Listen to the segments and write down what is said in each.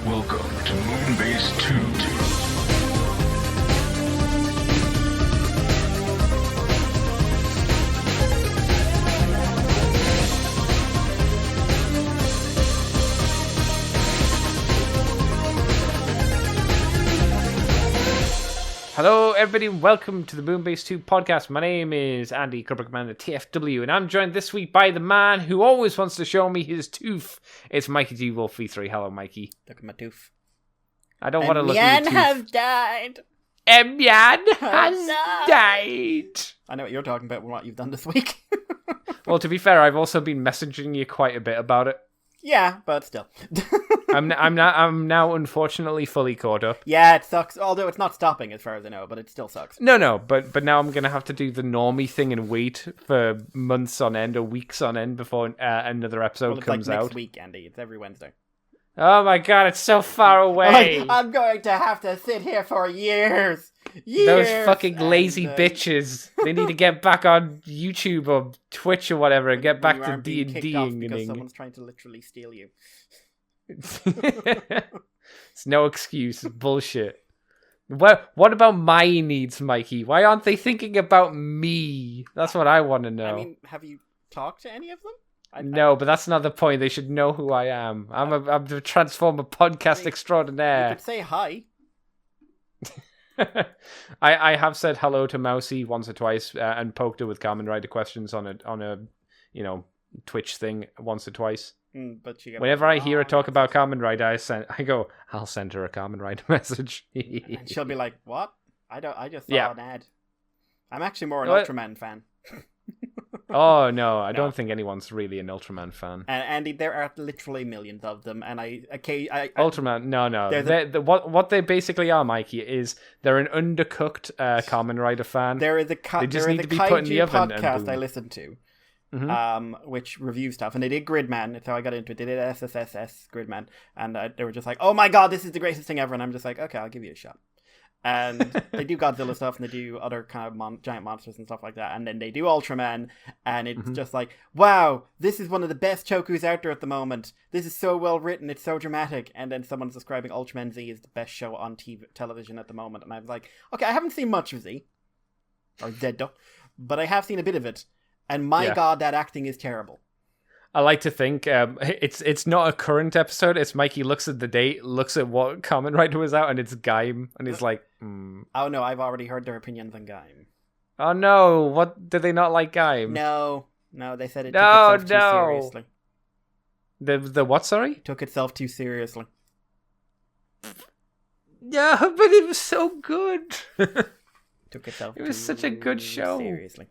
Welcome to Moonbase 2. Hello, everybody, and welcome to the Moonbase 2 podcast. My name is Andy Kubrickman, the TFW, and I'm joined this week by the man who always wants to show me his tooth. It's Mikey G. Wolf V3. Hello, Mikey. Look at my tooth. I don't want to look at your tooth. has died. Emyan has died. I know what you're talking about, what you've done this week. Well, to be fair, I've also been messaging you quite a bit about it. Yeah, but still. I'm now unfortunately fully caught up. Yeah, it sucks. Although it's not stopping as far as I know, but it still sucks. No, but now I'm gonna have to do the normie thing and wait for months on end or weeks on end before another episode comes like out. Next week, Andy. It's every Wednesday. Oh my god, it's so far away. I'm going to have to sit here for years. Those fucking lazy bitches. They need to get back on YouTube or Twitch or whatever and get back to D&Ding. Because someone's trying to literally steal you. It's no excuse. It's bullshit. What about my needs, Mikey? Why aren't they thinking about me? That's what I want to know. I mean, have you talked to any of them? No, but that's not the point. They should know who I am. I'm the Transformer podcast extraordinaire. You could say hi. I have said hello to Mousy once or twice and poked her with Kamen Rider questions on a Twitch thing once or twice. But whenever I hear her talk about Kamen Rider, I'll send her a Kamen Rider message. And she'll be like, "What? I just saw an ad." I'm actually more an Ultraman fan. Oh no, I don't think anyone's really an Ultraman fan. And Andy, there are literally millions of them, and Ultraman, no. What they basically are, Mikey, is they're an undercooked Kamen Rider fan. There is a they just need to be put in the oven. Podcast I listened to, which reviews stuff, and they did Gridman. So I got into it. They did SSSS Gridman, and they were just like, "Oh my god, this is the greatest thing ever!" And I'm just like, "Okay, I'll give you a shot." And they do Godzilla stuff, and they do other kind of giant monsters and stuff like that. And then they do Ultraman, and it's just like, wow, this is one of the best chokus out there at the moment. This is so well written, it's so dramatic. And then someone's describing Ultraman Z as the best show on television at the moment. And I was like, okay, I haven't seen much of Z, or Zeddo, but I have seen a bit of it. And my god, that acting is terrible. I like to think it's not a current episode. It's Mikey looks at the date, looks at what Kamen Rider was out, and it's Gaim, and he's like, Oh no, I've already heard their opinions on Gaim. Oh no, what did they not like Gaim? No, they said it took itself too seriously. The what? Sorry, took itself too seriously. Yeah, but it was so good. Took itself. It was such a good show. Seriously.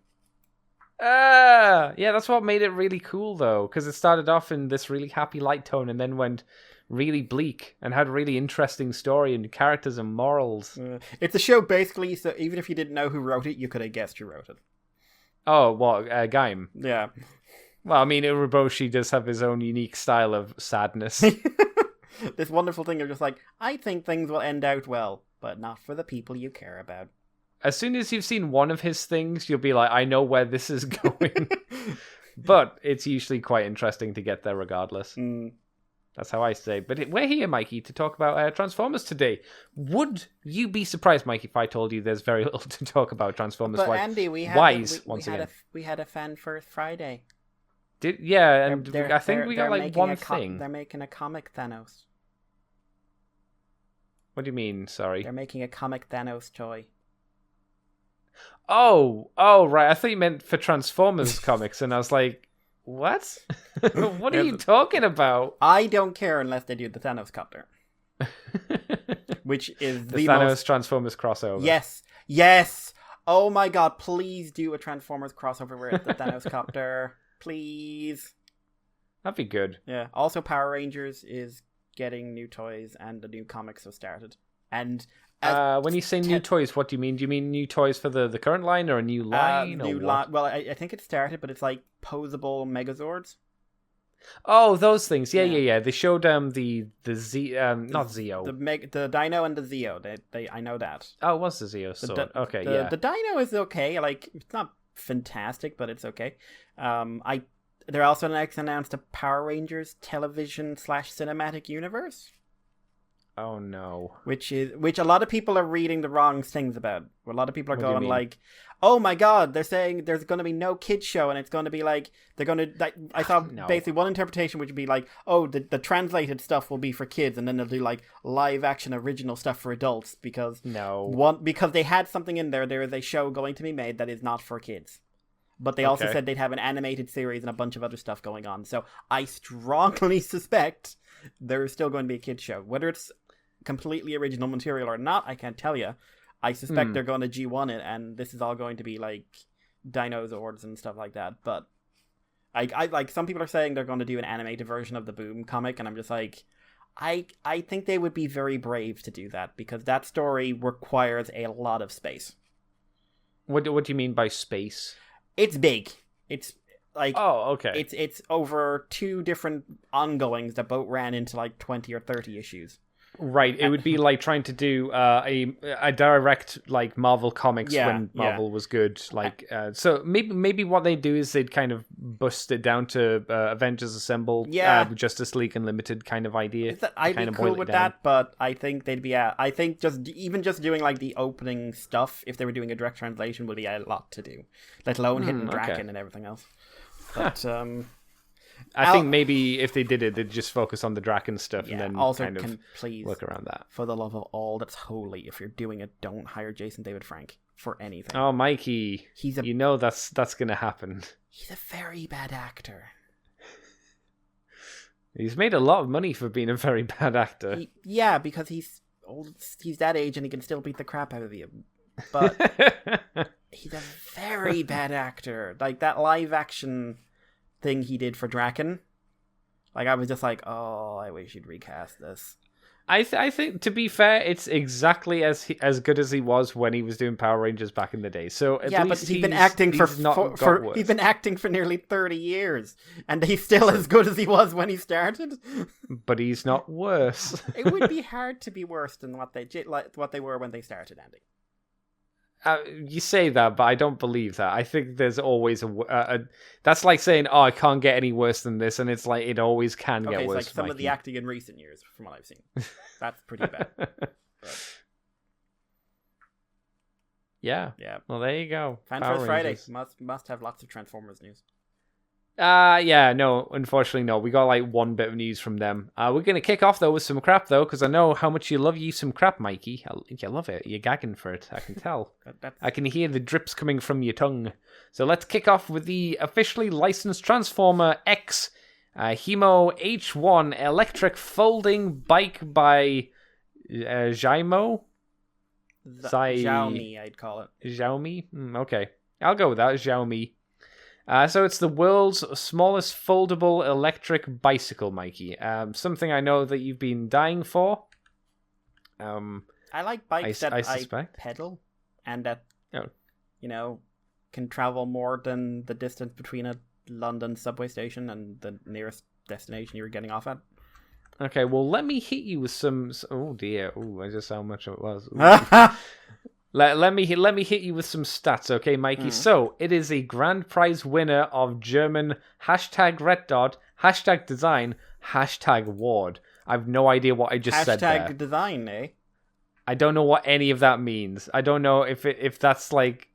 Yeah, that's what made it really cool, though, because it started off in this really happy light tone and then went really bleak and had a really interesting story and characters and morals. It's a show, basically, so even if you didn't know who wrote it, you could have guessed who wrote it. Oh, what, Gaim? Yeah. Well, I mean, Uroboshi does have his own unique style of sadness. This wonderful thing of just like, I think things will end out well, but not for the people you care about. As soon as you've seen one of his things, you'll be like, I know where this is going. But it's usually quite interesting to get there regardless. That's how I say. But we're here, Mikey, to talk about Transformers today. Would you be surprised, Mikey, if I told you there's very little to talk about Transformers? But Andy, we had a Fan First Friday. I think we got like one thing. They're making a comic Thanos. What do you mean? Sorry. They're making a comic Thanos toy. Oh, right. I thought you meant for Transformers comics, and I was like, what? What are you talking about? I don't care unless they do the Thanos copter. Which is the Thanos Transformers crossover. Yes. Oh my god, please do a Transformers crossover where it's the Thanos copter. Please. That'd be good. Yeah. Also, Power Rangers is getting new toys, and the new comics have started. And when you say new toys, what do you mean? Do you mean new toys for the current line or a new line? Well, I think it started, but it's like posable Megazords. Oh, those things. Yeah. They showed the Z, not Zeo. The Dino and the Zeo. They I know that. Oh, it was the Zeo sword. The Dino is okay. Like, it's not fantastic, but it's okay. They're also announced a Power Rangers television /cinematic universe. Oh no. Which a lot of people are reading the wrong things about. A lot of people are What do you going mean? like, "Oh my god, they're saying there's going to be no kids show, and it's going to be like they're going to." Like, I saw No. basically one interpretation which would be like, "Oh, the translated stuff will be for kids, and then they'll do like live action original stuff for adults because because they had something in there. There is a show going to be made that is not for kids." But they also said they'd have an animated series and a bunch of other stuff going on. So I strongly suspect there is still going to be a kids show, whether it's completely original material or not, I can't tell you. I suspect they're going to G1 it, and this is all going to be like dinosaurs and stuff like that. But I like, some people are saying they're going to do an animated version of the Boom comic, and I'm just like, I think they would be very brave to do that because that story requires a lot of space. What do you mean by space? It's big. It's like, okay. It's over 2 different ongoings that both ran into like 20 or 30 issues. Right, it would be like trying to do a direct like Marvel Comics when Marvel was good. Like, so maybe what they do is they'd kind of bust it down to Avengers Assemble, Justice League Unlimited kind of idea. I'd be cool with that, but I think they'd be. I think just doing like the opening stuff, if they were doing a direct translation, would be a lot to do. Let alone Hidden Draken and everything else. But I think maybe if they did it, they'd just focus on the Draken stuff and then also kind of please, work around that. For the love of all that's holy, if you're doing it, don't hire Jason David Frank for anything. Oh, Mikey, you know that's going to happen. He's a very bad actor. He's made a lot of money for being a very bad actor. Because he's old. He's that age and he can still beat the crap out of you. But he's a very bad actor. Like that live action thing he did for Draken, like I was just like, oh, I wish you'd recast this. I think, to be fair, it's exactly as good as he was when he was doing Power Rangers back in the day. So at least but he's been acting he's been acting for nearly 30 years, and he's still as good as he was when he started. But he's not worse. It would be hard to be worse than what they were when they started, Andy. You say that, but I don't believe that. I think there's always that's like saying, "Oh, I can't get any worse than this," and it's like it always can get worse. Like some of the acting in recent years, from what I've seen, that's pretty bad. But... Yeah. Well, there you go. Fan First Friday must have lots of Transformers news. No, unfortunately, no. We got like one bit of news from them. We're going to kick off, though, with some crap, though, because I know how much you love some crap, Mikey. You love it. You're gagging for it. I can tell. I can hear the drips coming from your tongue. So let's kick off with the officially licensed Transformer X Hemo H1 electric folding bike by Xiaomi. Xiaomi, I'd call it. Xiaomi? Okay. I'll go with that, Xiaomi. So it's the world's smallest foldable electric bicycle, Mikey. Something I know that you've been dying for. I like bikes I pedal and that, can travel more than the distance between a London subway station and the nearest destination you're getting off at. Okay, well, let me hit you with some... Oh, dear. Oh, I just saw how much it was. Let me hit you with some stats, okay, Mikey? So, it is a grand prize winner of German #Red Dot, #design, #award. I have no idea what I just said there. #design, eh? I don't know what any of that means. I don't know if that's like...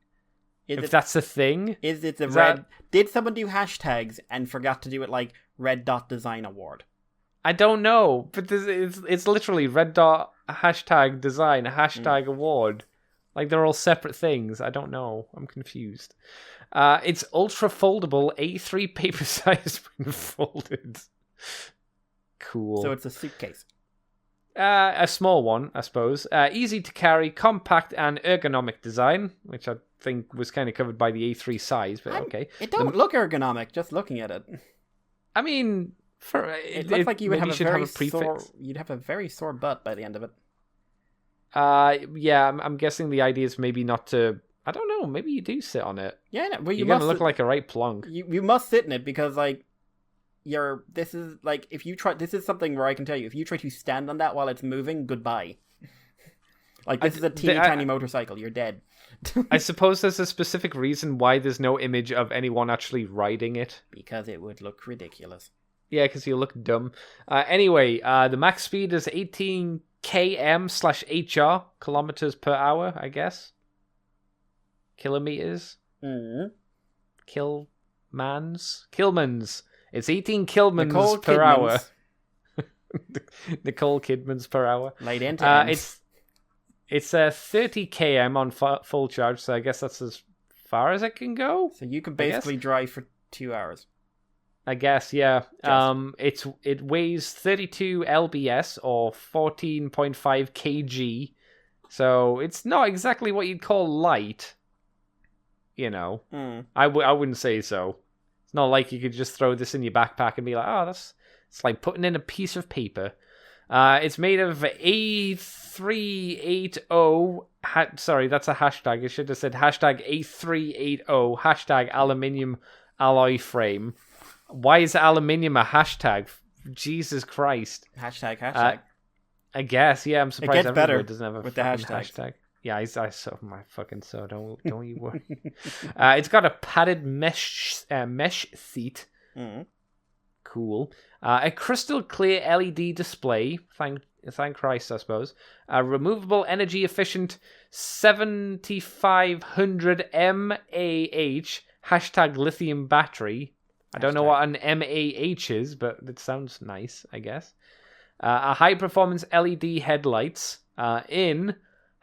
that's a thing. Is it the red... Did someone do hashtags and forgot to do it like Red Dot Design Award? I don't know, but it's literally Red Dot, #design, #award. Like, they're all separate things. I don't know. I'm confused. It's ultra foldable, A3 paper size when folded. Cool. So it's a suitcase. A small one, I suppose. Easy to carry, compact, and ergonomic design, which I think was kind of covered by the A3 size, but okay. It don't look ergonomic, just looking at it. I mean... It looks like you would have you'd have a very sore butt by the end of it. I'm guessing the idea is maybe not to... I don't know, maybe you do sit on it. Yeah, no, well, you're going to look like a right plonk. You must sit in it because, like, this is something where I can tell you, if you try to stand on that while it's moving, goodbye. Like, this is a tiny motorcycle, you're dead. I suppose there's a specific reason why there's no image of anyone actually riding it. Because it would look ridiculous. Yeah, because you look dumb. Anyway, the max speed is 18 km/hr, kilometers per hour, I guess. Kilometers. Kilmans. It's 18 Kilmans per hour. Nicole Kidman's per hour. Laid into end. It's 30 km on full charge, so I guess that's as far as it can go. So you can basically drive for 2 hours. I guess, yeah. It weighs 32 lbs or 14.5 kg, so it's not exactly what you'd call light. You know, I wouldn't say so. It's not like you could just throw this in your backpack and be like, oh, it's like putting in a piece of paper. It's made of A380. Sorry, that's a hashtag. I should have said hashtag A380 hashtag aluminium alloy frame. Why is aluminium a hashtag? Jesus Christ. Hashtag. I guess, yeah. I'm surprised it gets better doesn't have a with the hashtag. Yeah, I saw my fucking so. Don't you worry. It's got a padded mesh seat. Cool. A crystal clear LED display. Thank Christ, I suppose. A removable, energy efficient 7500 mAh hashtag lithium battery. I don't know what an mAh is, but it sounds nice, I guess. A high performance LED headlights. In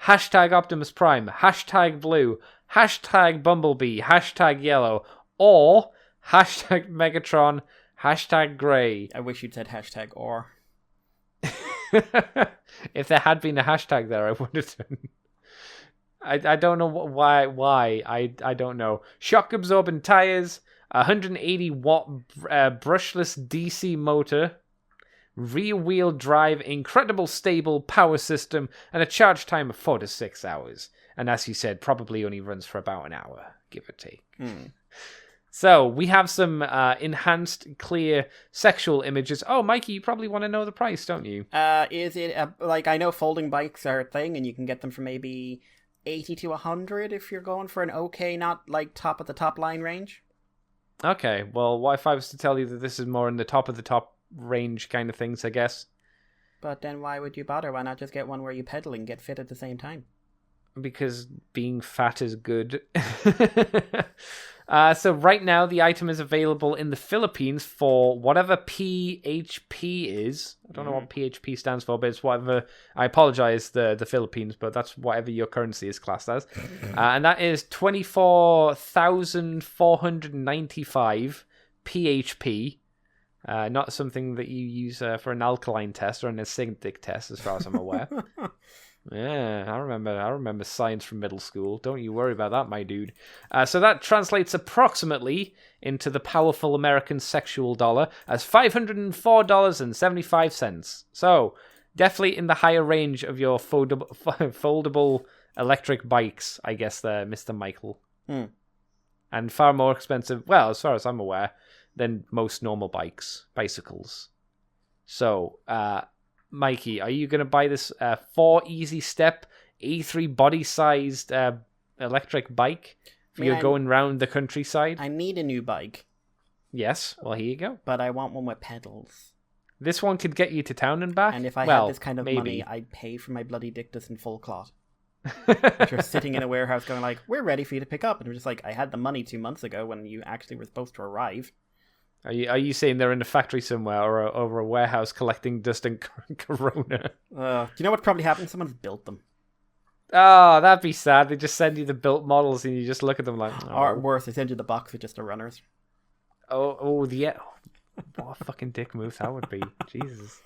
hashtag Optimus Prime, hashtag blue, hashtag Bumblebee, hashtag yellow, or hashtag Megatron, hashtag grey. I wish you'd said hashtag or. If there had been a hashtag there, I would have done. I don't know why. I don't know. Shock absorbent tires, 180 watt brushless DC motor, rear wheel drive, incredible stable power system, and a charge time of 4 to 6 hours. And as you said, probably only runs for about an hour, give or take. So we have some enhanced, clear sexual images. Oh, Mikey, you probably want to know the price, don't you? Is it I know folding bikes are a thing, and you can get them for maybe 80 to 100 if you're going for an okay, not like top of the top line range. Okay, well, what if I was to tell you that this is more in the top of the top range kind of things, I guess? But then why would you bother? Why not just get one where you pedal and get fit at the same time? Because being fat is good. So right now, the item is available in the Philippines for whatever PHP is. I don't know what PHP stands for, but it's whatever. I apologize, the Philippines, but that's whatever your currency is classed as. And that is 24,495 PHP. Not something that you use for an alkaline test or an acidic test, as far as I'm aware. Yeah, I remember science from middle school. Don't you worry about that, my dude. So that translates approximately into the powerful American sexual dollar as $504.75. So definitely in the higher range of your foldable electric bikes, I guess there, Mr. Michael. And far more expensive, well, as far as I'm aware, than most normal bicycles. So, Mikey, are you going to buy this 4 easy step A3 body sized electric bike for your going round the countryside? I need a new bike. Yes, well, here you go. But I want one with pedals. This one could get you to town and back. And if I had this kind of money, I'd pay for my bloody dictus in full cloth. Which are sitting in a warehouse going like, we're ready for you to pick up. And we're just like, I had the money 2 months ago when you actually were supposed to arrive. Are you saying they're in a factory somewhere or over a warehouse collecting dust and corona? Do you know what probably happened? Someone's built them. Oh, that'd be sad. They just send you the built models and you just look at them like... Oh. Or worse, they send you the box with just the runners. Yeah. What a fucking dick move that would be. Jesus.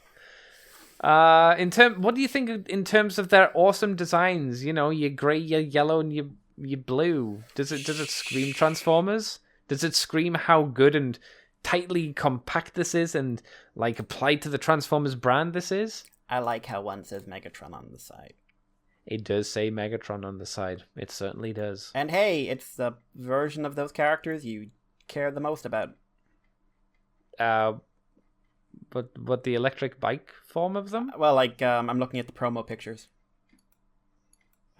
What do you think in terms of their awesome designs? You know, your grey, your yellow, and your blue. Does it scream Transformers? Does it scream how good and tightly compact this is and like applied to the Transformers brand this is? I like how one says Megatron on the side. It does say Megatron on the side. It certainly does. And hey, it's the version of those characters you care the most about. But the electric bike form of them? Well, like, I'm looking at the promo pictures.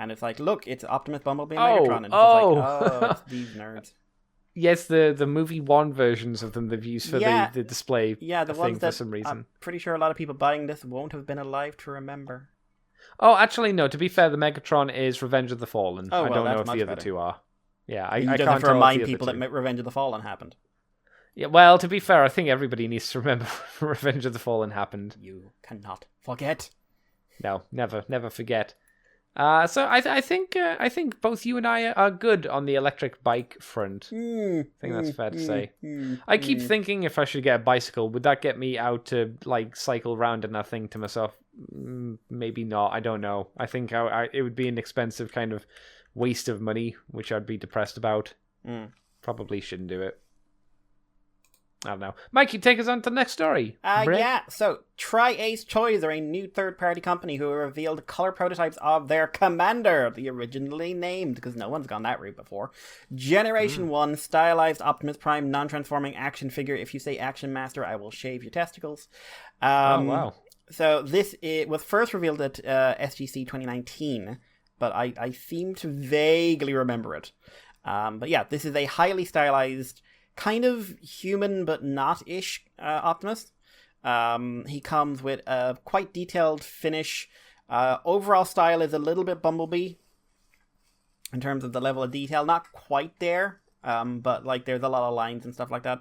And it's like, look, it's Optimus, Bumblebee, and Megatron. And it's just like, oh, it's these nerds. Yes, the movie one versions of them they've used for the display. Yeah, the ones that for some reason. I'm pretty sure a lot of people buying this won't have been alive to remember. Oh, actually, no. To be fair, the Megatron is Revenge of the Fallen. Oh, I well, don't know that's if much the other better. two are. Yeah, I You can't don't have to tell if remind the other people two. that Revenge of the Fallen happened. Yeah, well, to be fair, I think everybody needs to remember Revenge of the Fallen happened. You cannot forget. No, never forget. So I think both you and I are good on the electric bike front. I think that's fair to say. I keep thinking if I should get a bicycle, would that get me out to like cycle around? And I think to myself, maybe not. I don't know. I think it would be an expensive kind of waste of money, which I'd be depressed about. Probably shouldn't do it. I don't know. Mikey, take us on to the next story. Yeah, so Tryace Toys are a new third-party company who revealed color prototypes of their Commander, the originally named, because no one's gone that route before, Generation 1 stylized Optimus Prime non-transforming action figure. If you say Action Master, I will shave your testicles. Oh, wow. So this was first revealed at SGC 2019, but I seem to vaguely remember it. But yeah, this is a highly stylized, kind of human but not-ish Optimus. He comes with a quite detailed finish. Overall style is a little bit Bumblebee in terms of the level of detail. Not quite there, but like there's a lot of lines and stuff like that.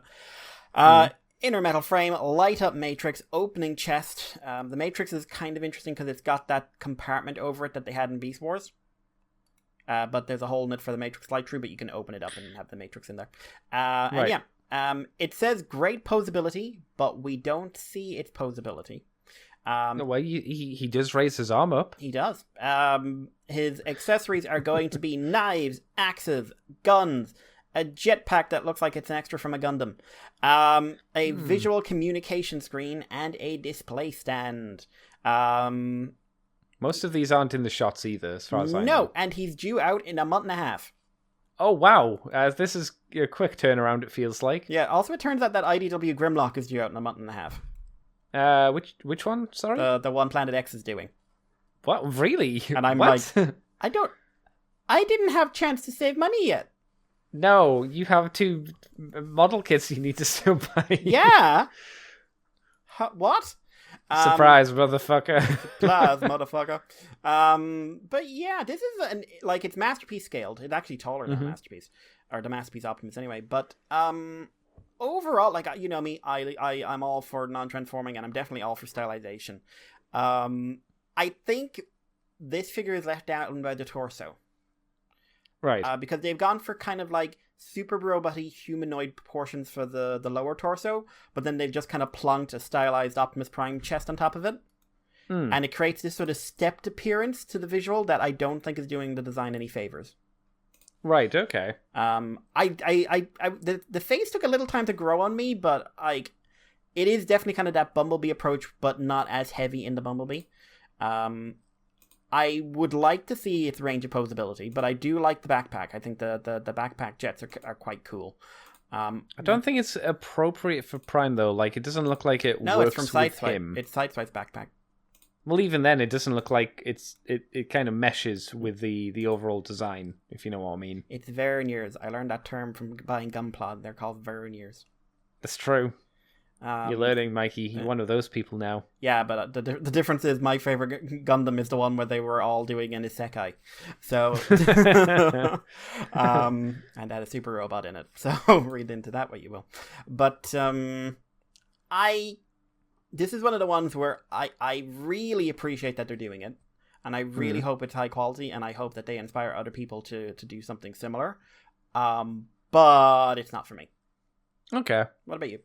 Inner metal frame, light up matrix, opening chest. The matrix is kind of interesting because it's got that compartment over it that they had in Beast Wars. But there's a hole in it for the matrix light through, but you can open it up and have the matrix in there. Right. And yeah, it says great posability, but we don't see its posability. No way, he does raise his arm up. He does. His accessories are going to be knives, axes, guns, a jetpack that looks like it's an extra from a Gundam, a visual communication screen, and a display stand. Most of these aren't in the shots either, as far as I know. No, and he's due out in a month and a half. Oh, wow. This is a quick turnaround, it feels like. Yeah, also it turns out that IDW Grimlock is due out in a month and a half. Which one? Sorry? The one Planet X is doing. What? Really? And I'm what? like, I didn't have chance to save money yet. No, you have 2 model kits you need to still buy. Yeah. What? Surprise, motherfucker. Surprise, motherfucker. But yeah, this is it's Masterpiece scaled. It's actually taller than Masterpiece, or the Masterpiece Optimus anyway. But overall, like, you know me, I'm all for non-transforming, and I'm definitely all for stylization. I think this figure is left down by the torso. Right. Because they've gone for kind of like super robot-y humanoid proportions for the lower torso, but then they've just kind of plunked a stylized Optimus Prime chest on top of it. And it creates this sort of stepped appearance to the visual that I don't think is doing the design any favors. Right, okay. The face took a little time to grow on me, but like it is definitely kind of that Bumblebee approach, but not as heavy in the Bumblebee. I would like to see its range of posability, but I do like the backpack. I think the backpack jets are quite cool. I don't think it's appropriate for Prime, though. Like, it doesn't look like it works it's from with Sideswipe. him. It's Sideswipe's backpack. Well, even then, it doesn't look like it kind of meshes with the overall design, if you know what I mean. It's verniers. I learned that term from buying Gunpla. They're called verniers. That's true. You're learning, Mikey. You're one of those people now. Yeah, but the difference is my favorite Gundam is the one where they were all doing an isekai. So, and had a super robot in it. So read into that what you will. But this is one of the ones where I really appreciate that they're doing it. And I really hope it's high quality, and I hope that they inspire other people to do something similar. But it's not for me. Okay. What about you?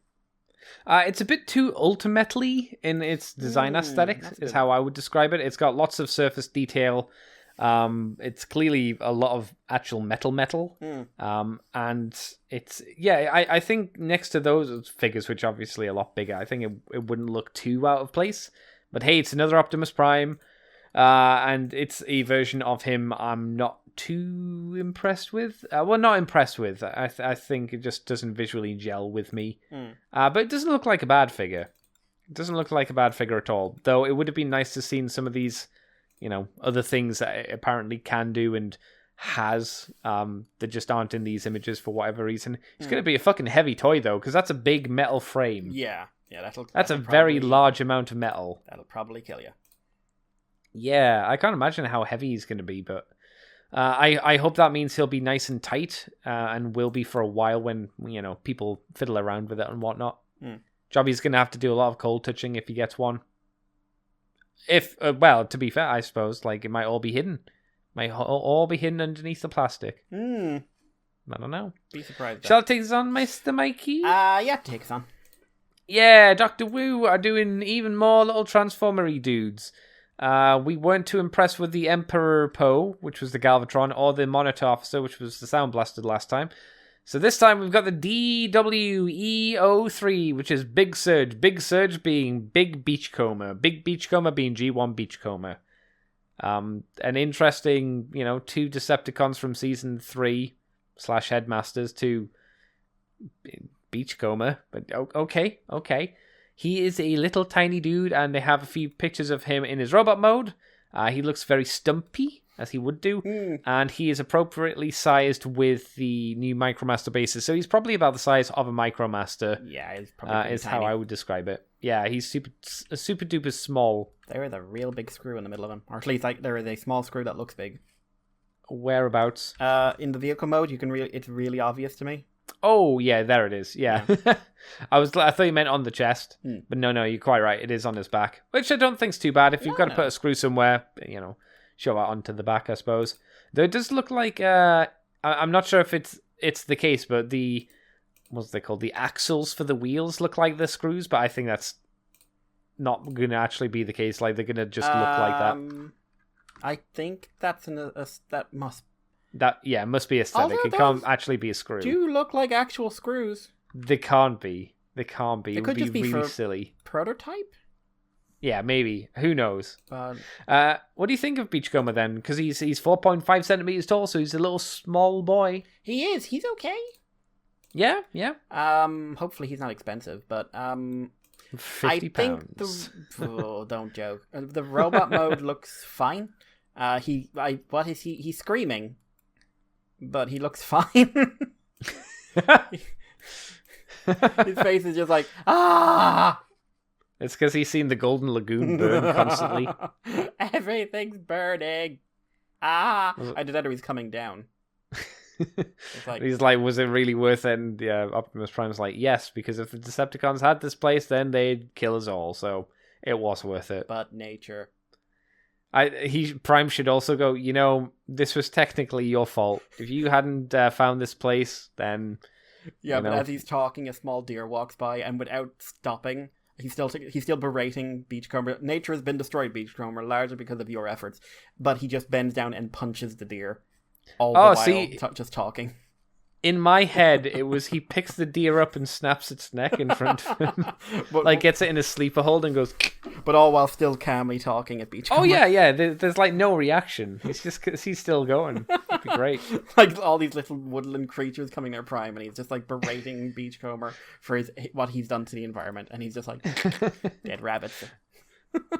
It's a bit too ultimately in its design aesthetics, is how I would describe it. It's got lots of surface detail. It's clearly a lot of actual metal. And it's, I think next to those figures, which obviously are a lot bigger, I think it wouldn't look too out of place. But hey, it's another Optimus Prime. And it's a version of him I'm not too impressed with. Not impressed with. I think it just doesn't visually gel with me. But it doesn't look like a bad figure. It doesn't look like a bad figure at all. Though it would have been nice to see some of these, other things that it apparently can do and has that just aren't in these images for whatever reason. It's going to be a fucking heavy toy, though, because that's a big metal frame. Yeah, that's a very large amount of metal. That'll probably kill you. Yeah, I can't imagine how heavy he's going to be, but I hope that means he'll be nice and tight and will be for a while when, people fiddle around with it and whatnot. Jobby's going to have to do a lot of cold touching if he gets one. If, to be fair, I suppose, it might all be hidden. Might all be hidden underneath the plastic. I don't know. Be surprised. Shall I take this on, Mr. Mikey? Yeah, take us on. Yeah, Dr. Wu are doing even more little Transformery dudes. We weren't too impressed with the Emperor Poe, which was the Galvatron, or the Monitor Officer, which was the Sound Blasted last time. So this time we've got the DWE03, which is Big Surge. Big Surge being Big Beachcomber. Big Beachcomber being G1 Beachcomber. An interesting, 2 Decepticons from Season 3 / Headmasters to Beachcomber. But okay. He is a little tiny dude, and they have a few pictures of him in his robot mode. He looks very stumpy, as he would do, and he is appropriately sized with the new Micromaster bases. So he's probably about the size of a Micromaster. Yeah, he's probably is tiny. how I would describe it. Yeah, he's super duper small. There is a real big screw in the middle of him, or at least there is a small screw that looks big. Whereabouts? In the vehicle mode, it's really obvious to me. Oh yeah, there it is. Yeah, I thought you meant on the chest, but no, you're quite right. It is on his back, which I don't think's too bad. If you've got to put a screw somewhere, show that onto the back, I suppose. Though it does look like I'm not sure if it's the case, but what's they called? The axles for the wheels look like the screws, but I think that's not going to actually be the case. Like they're going to just look like that. I think that must. It must be aesthetic. It can't actually be a screw. Do look like actual screws. They can't be. It could would just be really for silly. Prototype? Yeah, maybe. Who knows? But what do you think of Beachcomber then? Because he's 4.5 centimeters tall, so he's a little small boy. he is. He's okay. Yeah. Hopefully he's not expensive, but 50 pounds. Don't joke. The robot mode looks fine. What is he? He's screaming, but he looks fine. His face is just like, ah! It's because he's seen the Golden Lagoon burn constantly. Everything's burning. Ah! Either that or he's coming down. He's like, was it really worth it? And Optimus Prime's like, yes, because if the Decepticons had this place, then they'd kill us all. So it was worth it. But nature. Prime should also go, this was technically your fault. If you hadn't found this place, then... Yeah, but as he's talking, a small deer walks by, and without stopping, he's still berating Beachcomber. Nature has been destroyed, Beachcomber, largely because of your efforts. But he just bends down and punches the deer. All the while, just talking. In my head, it was he picks the deer up and snaps its neck in front of him. Gets it in a sleeper hold and goes... But all while still calmly talking at Beachcomber. Oh, yeah. There's no reaction. It's just because he's still going. It'd be great. All these little woodland creatures coming their prime, and he's just berating Beachcomber for what he's done to the environment. And he's just like, dead rabbits.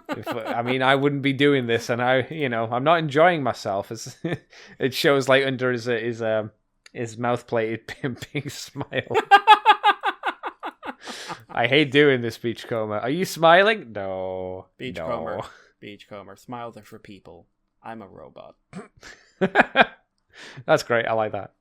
I wouldn't be doing this, and I'm not enjoying myself. It shows under his mouth plated big smile. I hate doing this, Beachcomber. Are you smiling? No. Beachcomber. No. Beachcomber. Smiles are for people. I'm a robot. That's great. I like that.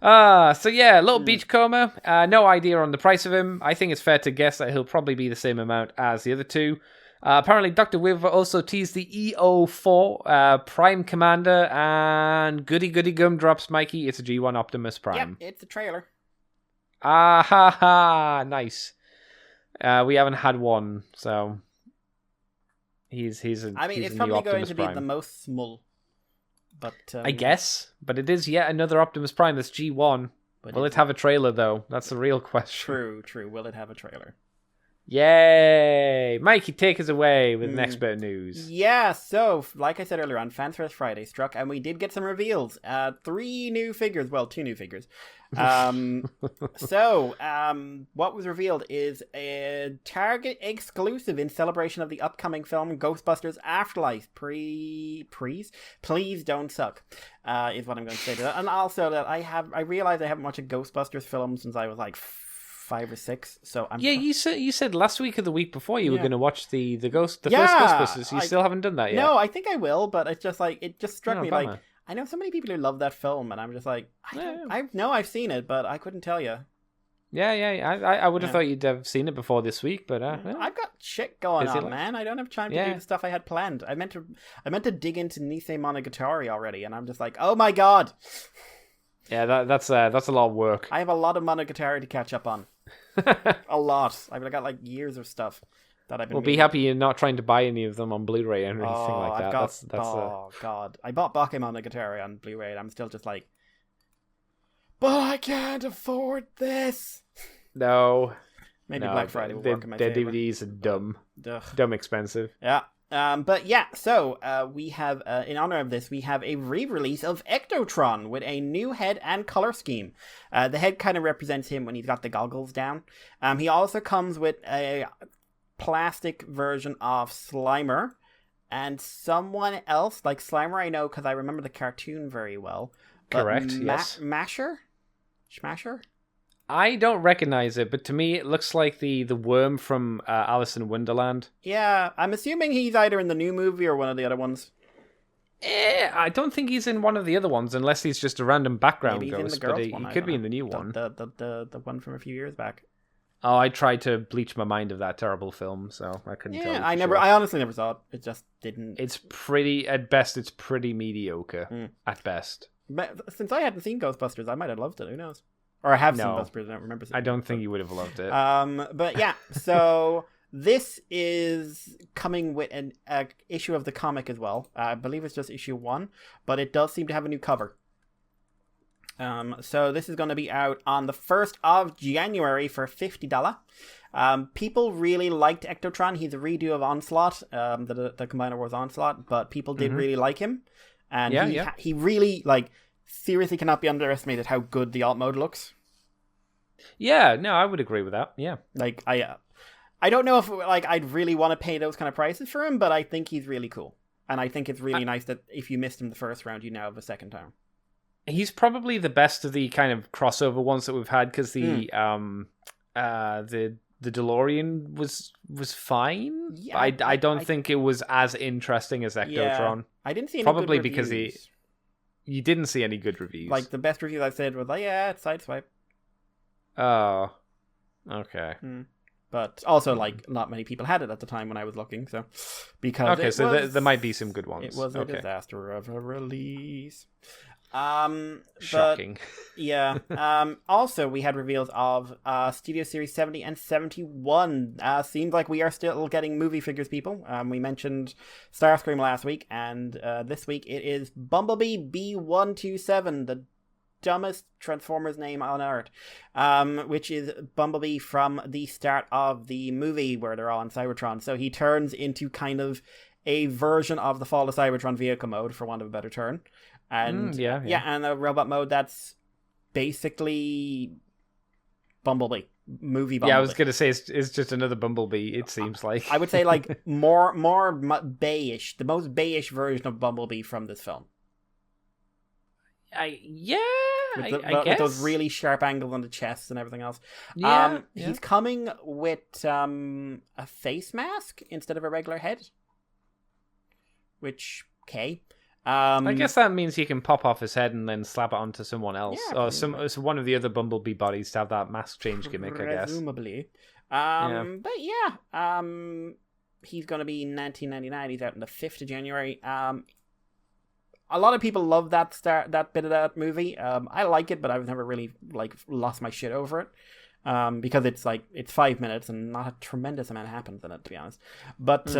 Little Beachcomber. No idea on the price of him. I think it's fair to guess that he'll probably be the same amount as the other two. Apparently, Dr. Weaver also teased the EO4 Prime Commander, and goody gumdrops, Mikey. It's a G1 Optimus Prime. Yep, it's a trailer. Ah ha ha! Nice. We haven't had one, so he's a. It's probably going to be the most small, but I guess. But it is yet another Optimus Prime that's G1. Will it have a trailer though? That's the real question. True. Will it have a trailer? Yay! Mikey, take us away with next bit of news. Yeah, so, like I said earlier on, Fanfest Friday struck, and we did get some reveals. 3 new figures. Well, 2 new figures. What was revealed is a Target exclusive in celebration of the upcoming film Ghostbusters Afterlife. Please don't suck, is what I'm going to say to that. And also that I realized I haven't watched a Ghostbusters film since I was 5 5 or 6. So I'm you said last week or the week before you were Yeah. going to watch the first Yeah, Ghostbusters. You still haven't done that yet. No, I think I will, but it's just like it just struck Oh, me bummer. like I know so many people who love that film, and I'm just like Yeah. I know I've seen it, but I couldn't tell you. Yeah. I would have Yeah. thought you'd have seen it before this week, but yeah. I've got shit going Busy on, life. man. I don't have time to Yeah. do the stuff I had planned. I meant to dig into Nisei Monogatari already, and I'm just like, oh my god, Yeah, that's a lot of work. I have a lot of Monogatari to catch up on. A lot. I've got like years of stuff that I've been. Well, be happy you're not trying to buy any of them on Blu-ray or anything like that. I've got. That's oh god, I bought Bakemonogatari on Blu-ray, and I'm still just like, but I can't afford this. no. Maybe Black Friday will work in my their favor. DVDs are dumb, Ugh. dumb expensive. Yeah. But yeah, so we have, in honor of this, we have a re-release of Ectotron with a new head and color scheme. The head kind of represents him when he's got the goggles down. He also comes with a plastic version of Slimer and someone else, like Slimer I know because I remember the cartoon very well. But Correct, yes. Smasher? I don't recognize it, but to me it looks like the worm from Alice in Wonderland. Yeah, I'm assuming he's either in the new movie or one of the other ones. I don't think he's in one of the other ones, unless he's just a random background Maybe he's in ghost. the girls But he one. I could don't be know. in the new one. The one from a few years back. Oh, I tried to bleach my mind of that terrible film, so I couldn't tell you. Yeah, for sure. I honestly never saw it. It just didn't. It's pretty, at best, it's pretty mediocre. Mm. At best. But since I hadn't seen Ghostbusters, I might have loved it. Who knows? Or I have seen No. Ghostbusters. I don't remember. Seeing I don't it, think you would have loved it. But yeah, so this is coming with an issue of the comic as well. I believe it's just issue 1, but it does seem to have a new cover. So this is going to be out on the 1st of January for $50. People really liked Ectotron. He's a redo of Onslaught, the Combiner Wars Onslaught, but people did really like him. And he really, like, seriously cannot be underestimated how good the alt mode looks. Yeah, no, I would agree with that. Yeah. Like, I don't know if, like, I'd really want to pay those kind of prices for him, but I think he's really cool. And I think it's really nice that if you missed him the first round, you now have a second time. He's probably the best of the kind of crossover ones that we've had, because the DeLorean was fine. Yeah, I don't think it was as interesting as Ectotron. Yeah, I didn't see any Probably good because reviews. you didn't see any good reviews. Like, the best reviews I've said was like, yeah, it's Sideswipe. Oh, okay. But also, like, not many people had it at the time when I was looking, so because there might be some good ones. It was a Okay. disaster of a release. Shocking. But, yeah. Also, we had reveals of Studio Series 70 and 71. Seems like we are still getting movie figures, people. We mentioned Starscream last week, and this week it is Bumblebee B127, the dumbest Transformers name on Earth, which is Bumblebee from the start of the movie where they're all on Cybertron. So he turns into kind of a version of the Fall of Cybertron vehicle mode, for want of a better term. And and a robot mode that's basically Bumblebee. Movie Bumblebee. Yeah, I was gonna say it's just another Bumblebee. It seems like I would say like more bayish, the most bayish version of Bumblebee from this film. I With guess with those really sharp angles on the chest and everything else. Yeah, He's coming with a face mask instead of a regular head. Which, okay. I guess that means he can pop off his head and then slap it onto someone else, Yeah, or one of the other Bumblebee bodies to have that mask change gimmick. I guess. Presumably. Yeah. But yeah. He's going to be 1999. He's out on the 5th of January. A lot of people love that bit of that movie. I like it, but I've never really like lost my shit over it. Because it's 5 minutes and not a tremendous amount happens in it, to be honest. But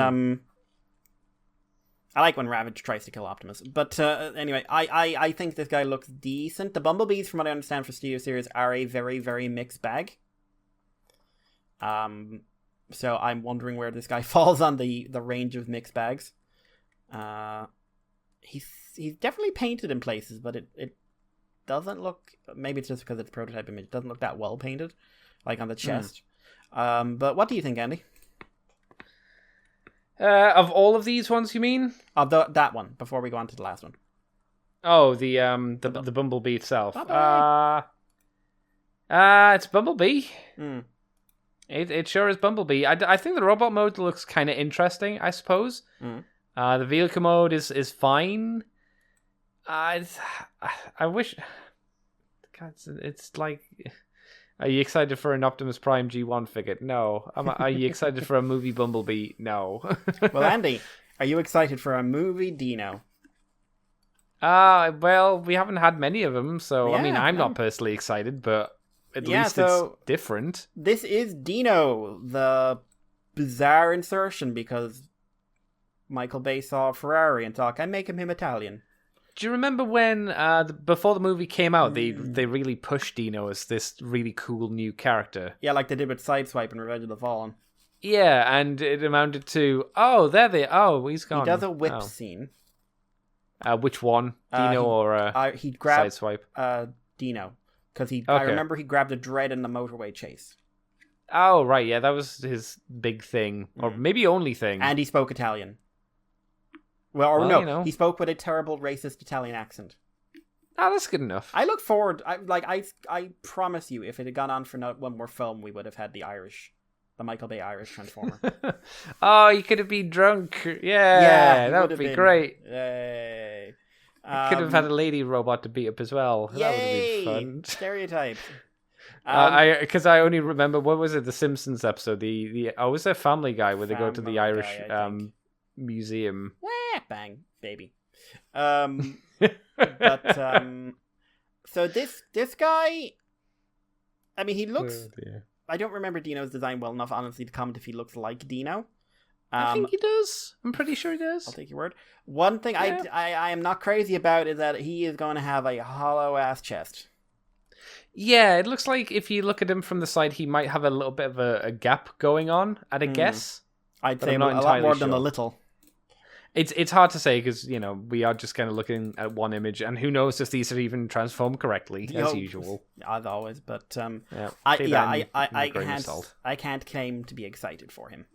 I like when Ravage tries to kill Optimus. But anyway, I think this guy looks decent. The Bumblebees, from what I understand for Studio Series, are a very, very mixed bag. So I'm wondering where this guy falls on the range of mixed bags. He's definitely painted in places, but it doesn't look... Maybe it's just because it's a prototype image. It doesn't look that well painted, like on the chest. But what do you think, Andy? Of all of these ones, you mean? Of that one, before we go on to the last one. Oh, the Bumblebee itself. It's Bumblebee. Mm. It sure is Bumblebee. I think the robot mode looks kind of interesting, I suppose. Mm. The vehicle mode is fine. I wish... God, it's like... Are you excited for an Optimus Prime G1 figure? No. Are you excited for a movie Bumblebee? No. Well, Andy, are you excited for a movie Dino? Well, we haven't had many of them, so I mean, Yeah, I'm no. not personally excited, but at Yeah, least so- it's different. This is Dino, the bizarre insertion, because Michael Bay saw a Ferrari and thought, I'm making him Italian. Do you remember when, before the movie came out, they really pushed Dino as this really cool new character? Yeah, like they did with Sideswipe in Revenge of the Fallen. Yeah, and it amounted to, he's gone. He does a whip Oh. scene. Which one? Dino or He grabbed Sideswipe? Dino. Because I Okay. remember he grabbed a dread in the motorway chase. Oh, right, yeah, that was his big thing. Or maybe only thing. And he spoke Italian. Well, Well, no, you know. he spoke with a terrible racist Italian accent. Oh, that's good enough. I look forward. I promise you, if it had gone on for one more film, we would have had the Michael Bay Irish Transformer. Oh, you could have been drunk. Yeah, that would be great. Yay! Could have had a lady robot to beat up as well. That would have Yay! been fun. Stereotypes. Because I only remember, what was it? The Simpsons episode. Was there Family Guy where they go to the Family Irish Guy, I think. museum? Wah, bang, baby. So this guy, I mean, he looks. Oh, dear. I don't remember Dino's design well enough, honestly, to comment if he looks like Dino. I think he does. I'm pretty sure he does. I'll take your word. One thing Yeah. I am not crazy about is that he is going to have a hollow ass chest. Yeah, it looks like if you look at him from the side, he might have a little bit of a gap going on, at a guess. I'd But say I'm a not lot entirely more than a sure. little. It's hard to say because, we are just kind of looking at one image, and who knows if these are even transformed correctly, as Yo, usual. As always, but Yeah, I take that in I a grain of salt. can't claim to be excited for him.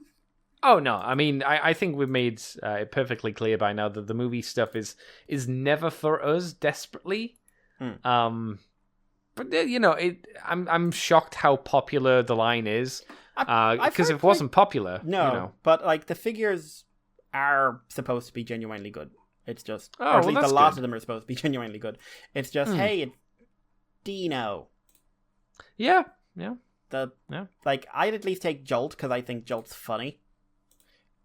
Oh no! I mean, I think we've made it perfectly clear by now that the movie stuff is never for us desperately. But I'm shocked how popular the line is. I've Because heard if it wasn't popular, No, but like the figures are supposed to be genuinely good. It's just, or at least that's a lot good. of them are supposed to be genuinely good. It's just, hey, it's Dino. Yeah. Like I'd at least take Jolt because I think Jolt's funny.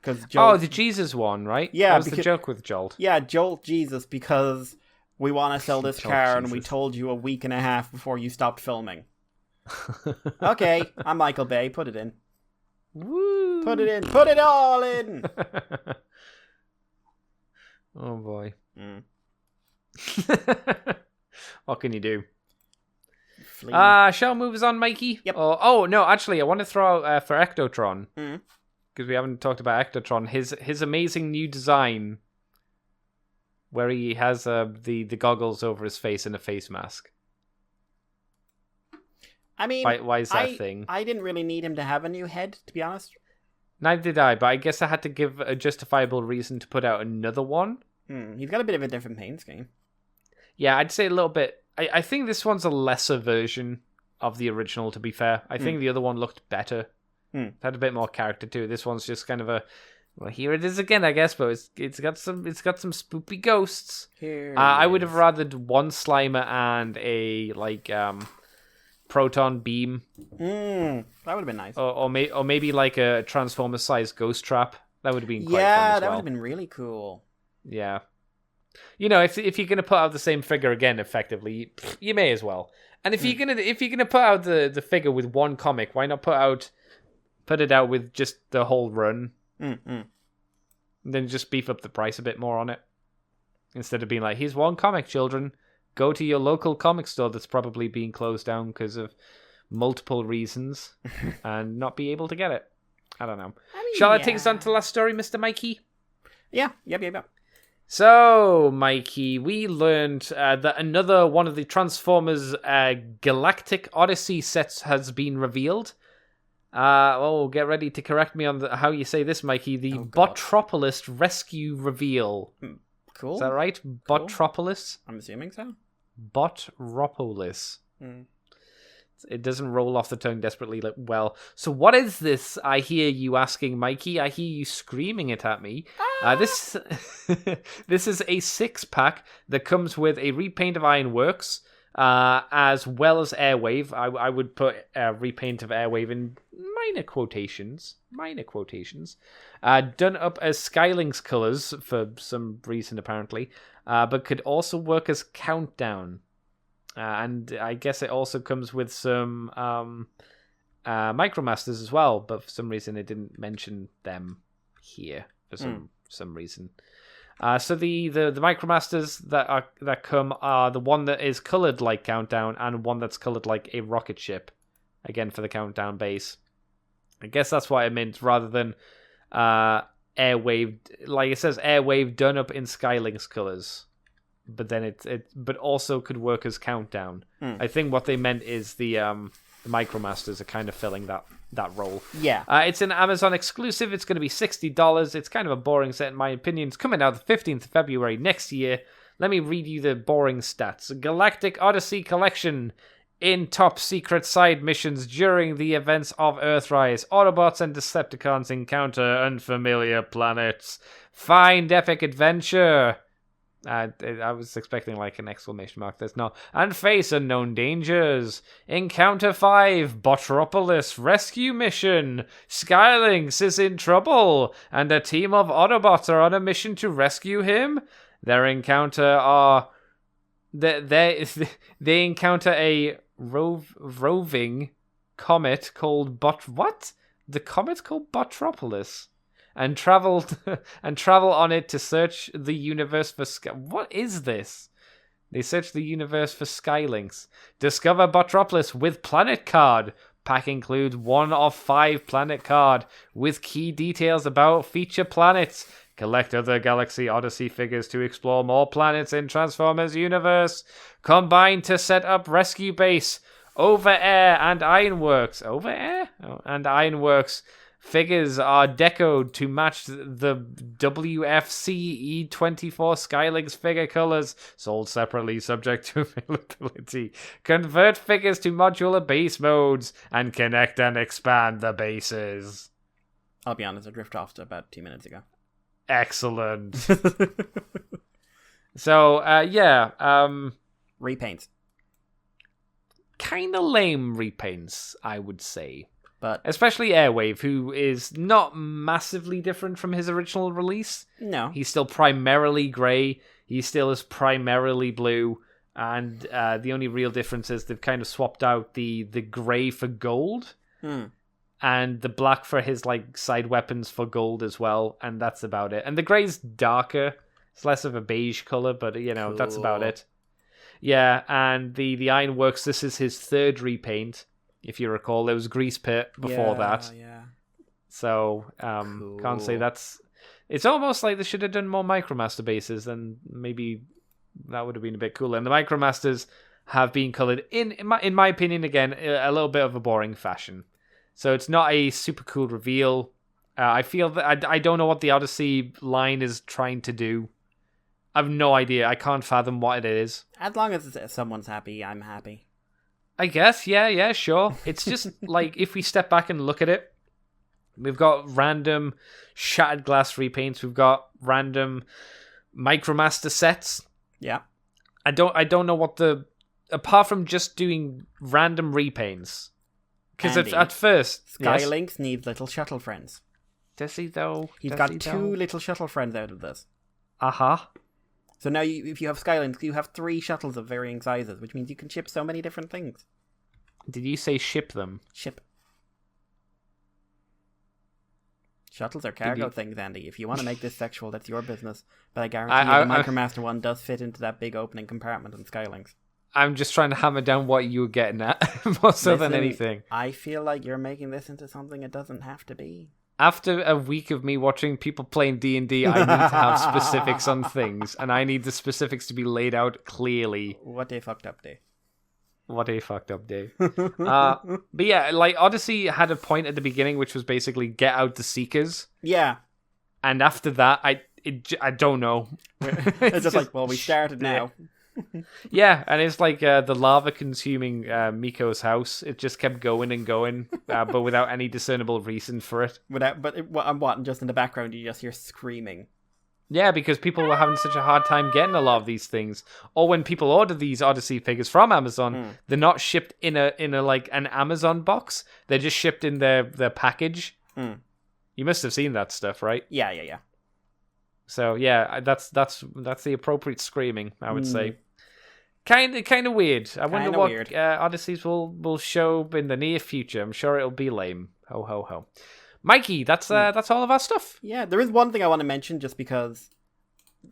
Because Jolt, the Jesus one, right? Yeah, that was the because- joke with Jolt. yeah, Jolt Jesus, because we want to sell this Jolt car and we Jesus. told you a week and a half before you stopped filming. Okay, I'm Michael Bay. Put it in. Woo! Put it in. Put it all in. Oh boy. Mm. What can you do? Flee. Shall we move us on, Mikey? Yep. Oh no, actually, I want to throw out for Ectotron Mhm. because we haven't talked about Ectotron. His amazing new design, where he has the goggles over his face and a face mask. I mean, Why is that a thing? I didn't really need him to have a new head, to be honest. Neither did I, but I guess I had to give a justifiable reason to put out another one. He's got a bit of a different paint scheme. Yeah, I'd say a little bit. I think this one's a lesser version of the original, to be fair. I think the other one looked better. It had a bit more character to it. This one's just kind of a, well, here it is again, I guess, but it's got some spoopy ghosts. Here I it would is. have rathered one Slimer and a proton beam, That would have been nice. or maybe like a Transformer-sized ghost trap. That would have been quite fun Yeah, as that well. would have been really cool. Yeah. If you're gonna put out the same figure again, effectively, you may as well. And if you're gonna put out the figure with one comic, why not put it out with just the whole run? And then just beef up the price a bit more on it. Instead of being like, here's one comic, children. Go to your local comic store that's probably being closed down because of multiple reasons and not be able to get it. I don't know. Shall I take us on to the last story, Mr. Mikey? Yeah, yep. So, Mikey, we learned that another one of the Transformers Galactic Odyssey sets has been revealed. Get ready to correct me on how you say this, Mikey. The God. Botropolis Rescue Reveal. Cool. Is that right? Botropolis? I'm assuming so. Botropolis. It doesn't roll off the tongue desperately well. So what is this? I hear you asking, Mikey. I hear you screaming it at me. This this is a 6-pack that comes with a repaint of Ironworks, as well as Airwave. I would put a repaint of Airwave in minor quotations. Done up as Skylynx colors for some reason apparently, but could also work as Countdown. And I guess it also comes with some Micromasters as well, but for some reason it didn't mention them here for some reason. So the Micromasters that come are the one that is colored like Countdown and one that's colored like a rocket ship. Again for the Countdown base. I guess that's what I meant rather than Airwave. Like it says, Airwave done up in Skylynx colors. But then it also could work as Countdown. I think what they meant is the Micromasters are kind of filling that role. Yeah. It's an Amazon exclusive. It's going to be $60. It's kind of a boring set in my opinion. It's coming out the 15th of February next year. Let me read you the boring stats. Galactic Odyssey Collection. In top secret side missions during the events of Earthrise, Autobots and Decepticons encounter unfamiliar planets. Find epic adventure. I was expecting like an exclamation mark. There's no. And face unknown dangers. Encounter 5. Botropolis rescue mission. Skylynx is in trouble, and a team of Autobots are on a mission to rescue him. Their encounter are. They encounter a roving comet called What? The comet called Botropolis. And travel on it to search the universe for What is this? They search the universe for Skylynx. Discover Botropolis with planet card. Pack includes 1 of 5 planet card with key details about feature planets. Collect other Galaxy Odyssey figures to explore more planets in Transformers universe. Combine to set up rescue base. Over Air and Ironworks. Over Air? Oh, and Ironworks. Figures are decoed to match the WFC E24 Skylynx figure colors, sold separately subject to availability. Convert figures to modular base modes and connect and expand the bases. I'll be honest, I drifted off to about 2 minutes ago. Excellent. So, repaints. Kind of lame repaints, I would say. But especially Airwave, who is not massively different from his original release. No. He's still primarily grey. He still is primarily blue. And the only real difference is they've kind of swapped out the grey for gold. And the black for his like side weapons for gold as well. And that's about it. And the grey's darker. It's less of a beige colour, but cool. That's about it. Yeah, and the Ironworks, this is his 3rd repaint. If you recall, there was Grease Pit before that. Yeah. So, cool. Can't say that's... It's almost like they should have done more Micromaster bases, and maybe that would have been a bit cooler. And the Micromasters have been coloured, in my opinion, again, a little bit of a boring fashion. So it's not a super cool reveal. I feel that I don't know what the Odyssey line is trying to do. I have no idea. I can't fathom what it is. As long as someone's happy, I'm happy. I guess, yeah, sure. It's just like if we step back and look at it, we've got random shattered glass repaints. We've got random Micromaster sets. Yeah. I don't know what apart from just doing random repaints. Because at first, Skylynx needs little shuttle friends. Does he though? He's got 2 little shuttle friends out of this. So now, if you have Skylynx, you have 3 shuttles of varying sizes, which means you can ship so many different things. Did you say ship them? Ship. Shuttles are cargo things, Andy. If you want to make this sexual, that's your business. But I guarantee you the Micromaster one does fit into that big opening compartment in Skylynx. I'm just trying to hammer down what you were getting at, more so than anything. I feel like you're making this into something it doesn't have to be. After a week of me watching people playing D&D, I need to have specifics on things, and I need the specifics to be laid out clearly. What a fucked up day. But yeah, like Odyssey had a point at the beginning, which was basically get out the Seekers. Yeah. And after that, I don't know. It's just like, well, we started now. Yeah, and it's like the lava consuming Miko's house. It just kept going and going, but without any discernible reason for it. Just in the background, you just hear screaming. Yeah, because people were having such a hard time getting a lot of these things. Or when people order these Odyssey figures from Amazon, they're not shipped in a like an Amazon box. They're just shipped in their package. You must have seen that stuff, right? Yeah. So yeah, that's the appropriate screaming, I would say. Kind of weird. I wonder what Odysseys will show in the near future. I'm sure it'll be lame. Ho ho ho. Mikey, that's all of our stuff. Yeah, there is one thing I want to mention just because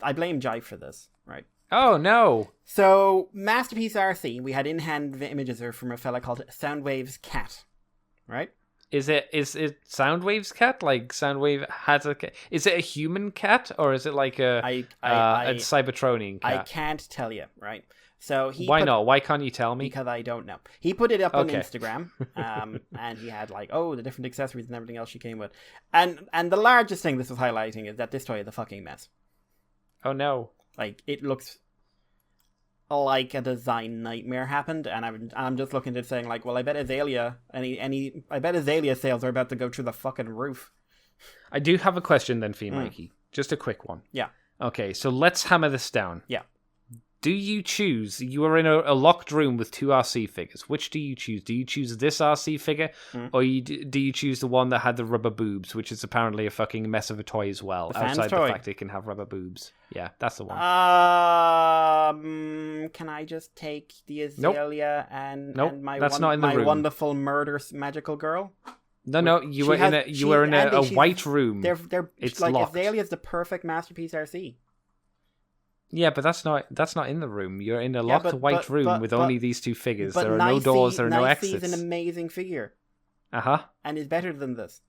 I blame Jive for this, right? Oh, no. So, Masterpiece RC, we had in-hand images from a fella called Soundwave's Cat, right? Is it Soundwave's cat? Like Soundwave has a cat? Is it a human cat or is it like a Cybertronian cat? I can't tell you, right? So Why not? Why can't you tell me? Because I don't know. He put it up on Instagram, and he had like, the different accessories and everything else she came with, and the largest thing this was highlighting is that this toy is a fucking mess. Oh no! Like it looks like a design nightmare happened, and I'm just looking at it saying like, well, I bet Azalea sales are about to go through the fucking roof. I do have a question then for you, Mikey. Just a quick one. Yeah. Okay, so let's hammer this down. Yeah. Do you choose? You are in a locked room with two RC figures. Which do you choose? Do you choose this RC figure, or do you choose the one that had the rubber boobs, which is apparently a fucking mess of a toy as well, outside the fact it can have rubber boobs? Yeah, that's the one. Can I just take the Azalea and my wonderful murder magical girl? No, you were in a white room. It's like locked. Azalea's the perfect Masterpiece RC. Yeah, but that's not in the room. You're in a locked white room with only these two figures. There are no doors. There are no exits. Nicey's an amazing figure. And is better than this.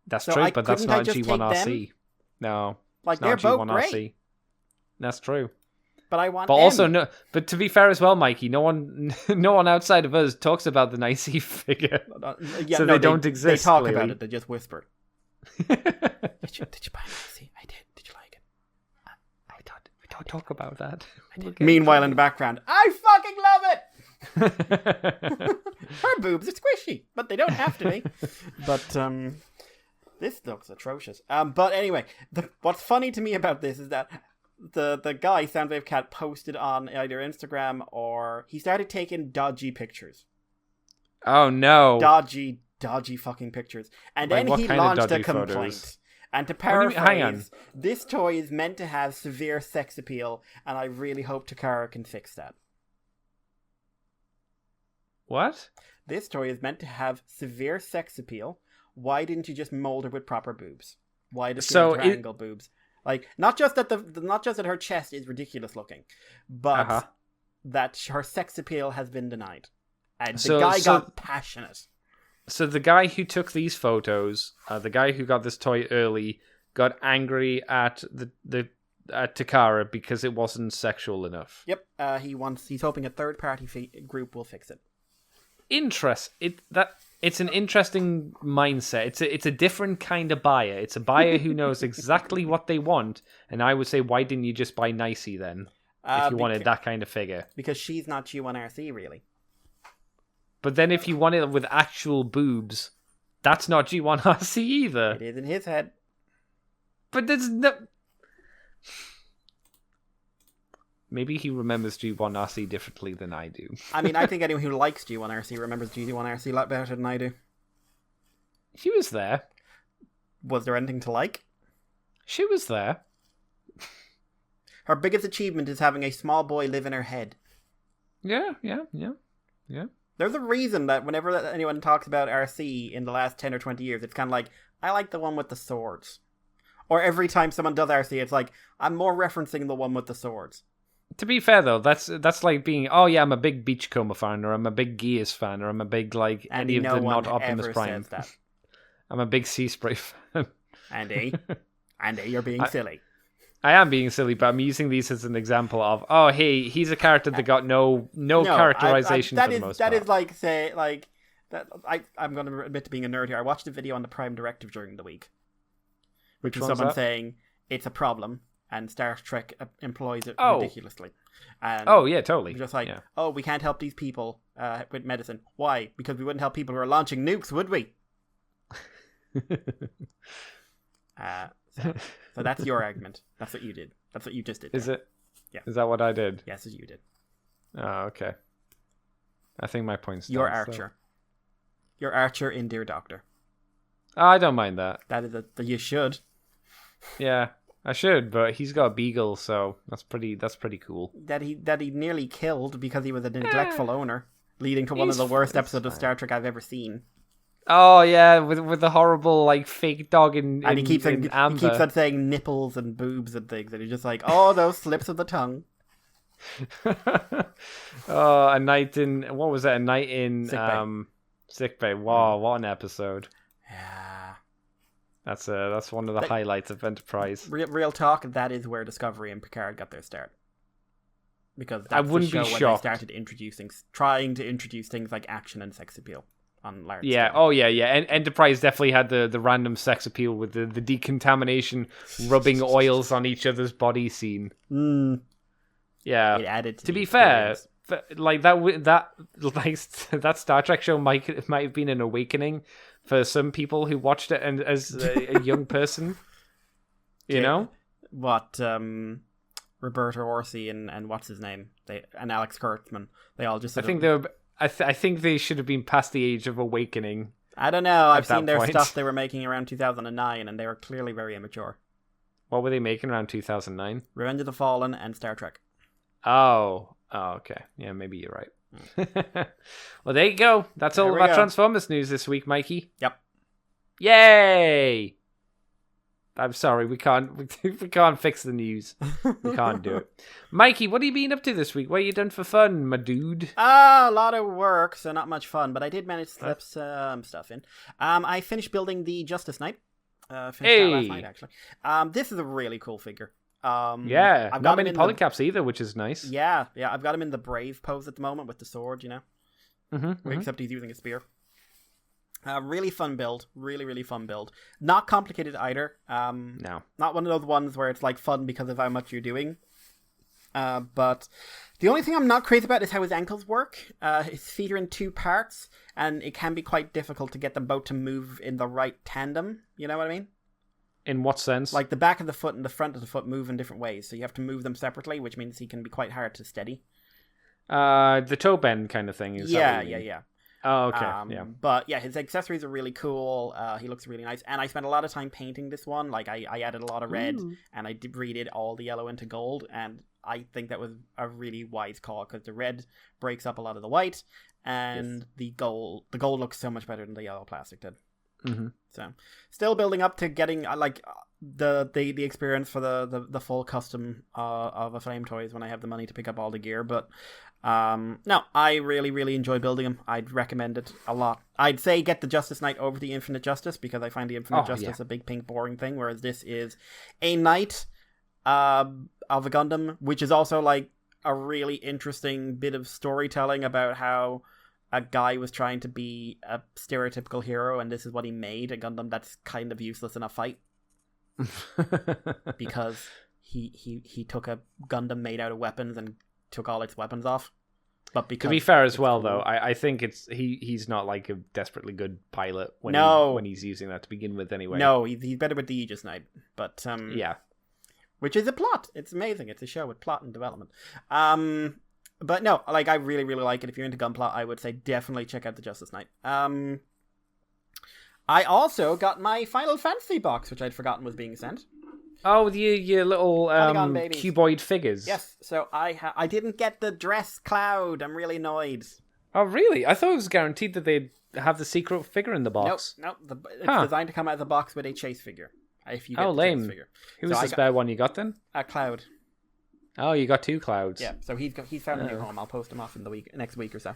That's true, but that's not G1 RC. No, like they're both G1 great. RC. That's true. But I want. But them. also no. But to be fair as well, Mikey, no one outside of us talks about the Nicey figure. They don't exist. They talk clearly. about it. They just whisper. Did you buy Nicey? I did. Did you like it? We don't talk about that. Meanwhile, in the background, I fucking love it. Her boobs are squishy, but they don't have to be. But this looks atrocious. But anyway, what's funny to me about this is that the guy Soundwave Cat posted on either Instagram or he started taking dodgy pictures. Oh no! Dodgy fucking pictures, and then he launched a complaint. Photos? And to paraphrase, this toy is meant to have severe sex appeal, and I really hope Takara can fix that. What? This toy is meant to have severe sex appeal. Why didn't you just mold her with proper boobs? Why does she have triangle boobs? Like, not just that her chest is ridiculous looking, but that her sex appeal has been denied. And the guy got passionate. So the guy who took these photos, the guy who got this toy early, got angry at at Takara because it wasn't sexual enough. Yep, he's hoping a third-party group will fix it. It's an interesting mindset. It's a different kind of buyer. It's a buyer who knows exactly what they want. And I would say, why didn't you just buy Nicey then? If you wanted that kind of figure, because she's not G1RC really. But then if you want it with actual boobs, that's not G1RC either. It is in his head. But there's no... Maybe he remembers G1RC differently than I do. I mean, I think anyone who likes G1RC remembers G1RC a lot better than I do. She was there. Was there anything to like? She was there. Her biggest achievement is having a small boy live in her head. Yeah. There's a reason that whenever anyone talks about RC in the last 10 or 20 years, it's kind of like, I like the one with the swords. Or every time someone does RC, it's like, I'm more referencing the one with the swords. To be fair, though, that's like being, oh yeah, I'm a big Beachcomber fan, or I'm a big Gears fan, or I'm a big, like, Andy, any of the not Optimus Prime. Says that. I'm a big Sea Spray fan. Andy, you're being silly. I am being silly, but I'm using these as an example of, oh, hey, he's a character that got no characterization for the most part. That is like, say, like, that. I'm going to admit to being a nerd here. I watched a video on the Prime Directive during the week, which was someone saying it's a problem, and Star Trek employs it Oh. ridiculously. And Oh yeah, totally. just like, yeah. oh, we can't help these people with medicine. Why? Because we wouldn't help people who are launching nukes, would we? So that's your argument. That's what you did. That's what you just did. Is there. it? Yeah. Is that what I did? Yes, as you did. Oh, okay. I think my point's Your done, Archer. Your Archer in Dear Doctor. Oh, I don't mind that. That is you should. Yeah, I should, but he's got a beagle, so that's pretty cool. That he nearly killed because he was a neglectful owner, leading to one of the worst episodes of Star Trek I've ever seen. Oh yeah, with the horrible like fake dog in And he keeps in amber. he keeps on saying nipples and boobs and things, and he's just like, oh, those slips of the tongue. Oh, a night in what was that? A night in sick bay. Wow, what an episode! Yeah, That's one of the highlights of Enterprise. real talk. That is where Discovery and Picard got their start. Because that's I wouldn't the be show when shocked. they started trying to introduce things like action and sex appeal on large Yeah. scale. Oh yeah. Yeah. And Enterprise definitely had the random sex appeal with the decontamination, rubbing oils on each other's body scene. Yeah. It added To the be fair, experience. like that Star Trek show might have been an awakening for some people who watched it and as a young person. You know what? Roberta Orsi and what's his name? And Alex Kurtzman. They all just. I think they were. I think they should have been past the age of awakening. I don't know. I've that seen their point. stuff they were making around 2009, and they were clearly very immature. What were they making around 2009? Revenge of the Fallen and Star Trek. Oh, okay. Yeah, maybe you're right. Well, there you go. That's all There we about go. Transformers news this week, Mikey. Yep. Yay! I'm sorry, we can't fix the news. We can't do it. Mikey, what have you been up to this week? What have you done for fun, my dude? A lot of work, so not much fun, but I did manage to slip some stuff in. I finished building the Justice Knight. Finished that last night, actually. This is a really cool figure. Yeah, I've not got many him in the- polycaps either, which is nice. Yeah, I've got him in the Brave pose at the moment with the sword, you know? Mm-hmm, Except he's using a spear. Really fun build. Really, really fun build. Not complicated either. No. Not one of those ones where it's like fun because of how much you're doing. But the only thing I'm not crazy about is how his ankles work. His feet are in two parts, and it can be quite difficult to get them both to move in the right tandem. You know what I mean? In what sense? Like the back of the foot and the front of the foot move in different ways, so you have to move them separately, which means he can be quite hard to steady. The toe bend kind of thing. Is that what you mean? Yeah. Oh, okay. Yeah. But yeah, his accessories are really cool. He looks really nice. And I spent a lot of time painting this one. Like, I added a lot of red, and I redid all the yellow into gold. And I think that was a really wise call, because the red breaks up a lot of the white, and the gold looks so much better than the yellow plastic did. Mm-hmm. So, still building up to getting, the experience for the full custom of a Flame Toys when I have the money to pick up all the gear. But no, I really, really enjoy building them. I'd recommend it a lot. I'd say get the Justice Knight over the Infinite Justice, because I find the Infinite Justice a big pink boring thing, whereas this is a knight of a Gundam, which is also like a really interesting bit of storytelling about how a guy was trying to be a stereotypical hero, and this is what he made, a Gundam that's kind of useless in a fight. Because he took a Gundam made out of weapons and took all its weapons off. But because to be fair as well, though, I think he's not like a desperately good pilot when he's using that to begin with anyway. No, he's better with the Aegis Knight. But yeah, which is a plot. It's amazing. It's a show with plot and development. But no, like, I really, really like it. If you're into Gunpla, I would say definitely check out the Justice Knight. I also got my Final Fantasy box, which I'd forgotten was being sent. Oh, your little babies. cuboid figures. Yes, so I didn't get the dress Cloud. I'm really annoyed. Oh, really? I thought it was guaranteed that they'd have the secret figure in the box. Nope. It's designed to come out of the box with a chase figure. If you get the lame. chase figure. Who was the spare one you got then? Cloud. Oh, you got two Clouds. Yeah, so he's found a new home. I'll post him off in the next week or so.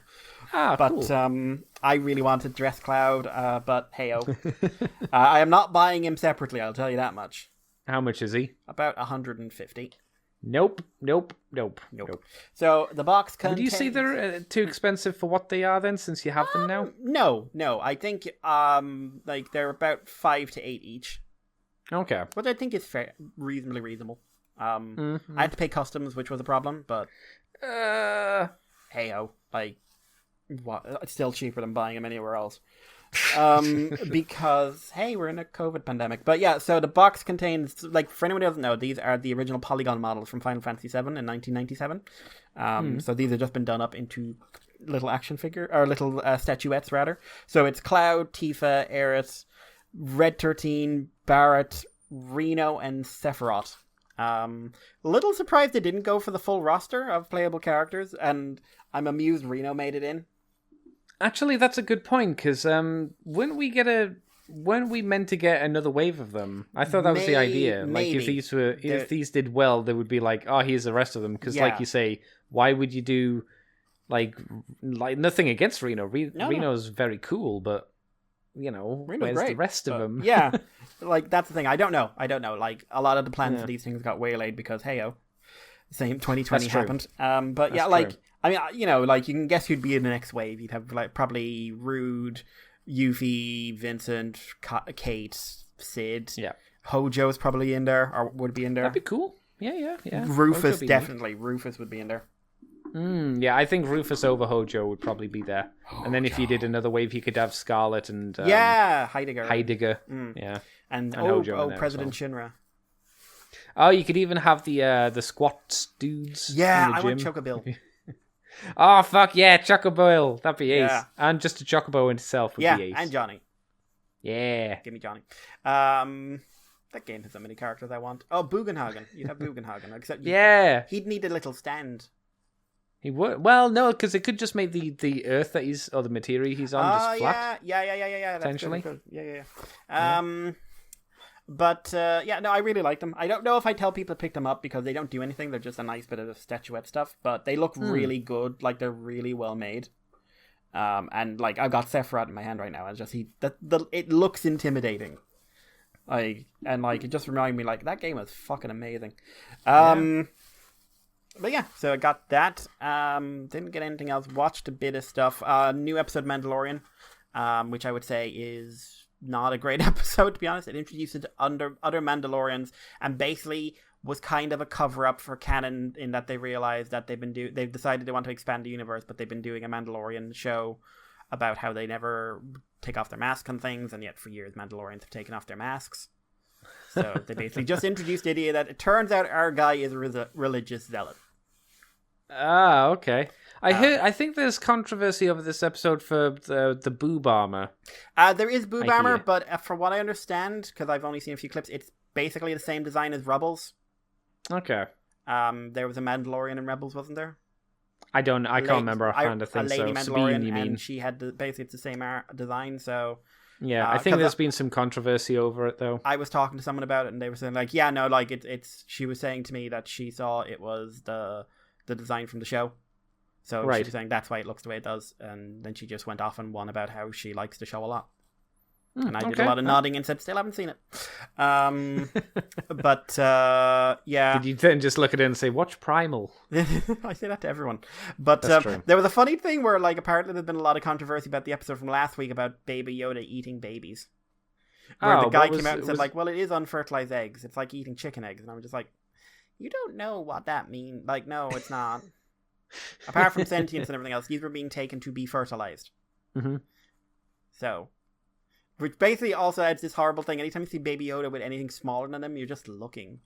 But cool. I really wanted Dress Cloud, but heyo. I am not buying him separately, I'll tell you that much. How much is he? About 150. Nope. So the box contains... Do you see they're too expensive for what they are then, since you have them now? No. I think they're about 5 to 8 each. Okay. Which I think is reasonably reasonable. I had to pay customs, which was a problem, but hey-ho, like, what? It's still cheaper than buying them anywhere else. Because, hey, we're in a COVID pandemic. But yeah, so the box contains, like, for anyone who doesn't know, these are the original polygon models from Final Fantasy VII in 1997. So these have just been done up into little little statuettes, rather. So it's Cloud, Tifa, Aerith, Red 13, Barret, Reno, and Sephiroth. Little surprised they didn't go for the full roster of playable characters, and I'm amused Reno made it in. Actually, that's a good point, because when we meant to get another wave of them, I thought that was the idea. Maybe. Like, if these did well, they would be like, oh, here's the rest of them. Because, like you say, why would you do, like nothing against Reno. Reno's very cool, but, you know, Reno's where's great, the rest of them? Yeah, like, that's the thing. I don't know. Like, a lot of the plans for these things got waylaid because, hey-oh, same 2020 happened. But yeah, like, true. I mean, you know, like, you can guess who'd be in the next wave. You'd have, like, probably Rude, Yuffie, Vincent, Kate, Sid. Yeah. Hojo's probably in there, or would be in there. That'd be cool. Yeah. Rufus, definitely. Neat. Rufus would be in there. Yeah, I think Rufus over Hojo would probably be there. And then if you did another wave, you could have Scarlet and... Heidegger. Yeah. And Hojo President Shinra. Oh, you could even have the squat dudes. Yeah, in the I gym. want Chocobill. Oh, fuck yeah, Chocobo. That'd be ace. Yeah. And just a Chocobo in itself would be ace. Yeah, and Johnny. Yeah. Give me Johnny. That game has so many characters I want. Oh, Bugenhagen. You'd have Bugenhagen. Except he'd need a little stand. He would. Well, no, because it could just make the earth that he's, or the material he's on just flat. Yeah. Potentially. Yeah. But, no, I really like them. I don't know if I tell people to pick them up because they don't do anything. They're just a nice bit of statuette stuff. But they look really good. Like, they're really well made. And, like, I've got Sephiroth in my hand right now. It's just, it looks intimidating. It just reminded me, like, that game was fucking amazing. But yeah, so I got that. Didn't get anything else. Watched a bit of stuff. New episode of Mandalorian, which I would say is not a great episode, to be honest. It introduced other Mandalorians and basically was kind of a cover-up for canon in that they realized that they've decided they want to expand the universe, but they've been doing a Mandalorian show about how they never take off their mask and things, and yet for years Mandalorians have taken off their masks. So they basically just introduced the idea that it turns out our guy is a religious zealot. Ah, okay. I think there's controversy over this episode for the boob armor. There is boob armor, but from what I understand, because I've only seen a few clips, it's basically the same design as Rebels. Okay. There was a Mandalorian in Rebels, wasn't there? I can't remember offhand. I think a lady so. Mandalorian, Sabine, you mean? and she had basically it's the same design. So yeah, I think there's been some controversy over it though. I was talking to someone about it, and they were saying like, yeah, no, like it's. She was saying to me that she saw it was the design from the show. So she was saying that's why it looks the way it does, and then she just went off and won about how she likes the show a lot. And I did a lot of nodding and said, still haven't seen it. But, yeah. Did you then just look at it and say, watch Primal? I say that to everyone. But true. There was a funny thing where, like, apparently there's been a lot of controversy about the episode from last week about Baby Yoda eating babies. Where the guy came out and said, like, well, it is unfertilized eggs. It's like eating chicken eggs. And I'm just like, you don't know what that means. Like, no, it's not. Apart from sentience and everything else, these were being taken to be fertilized. Mm-hmm. So... which basically also adds this horrible thing. Anytime you see Baby Yoda with anything smaller than him, you're just looking.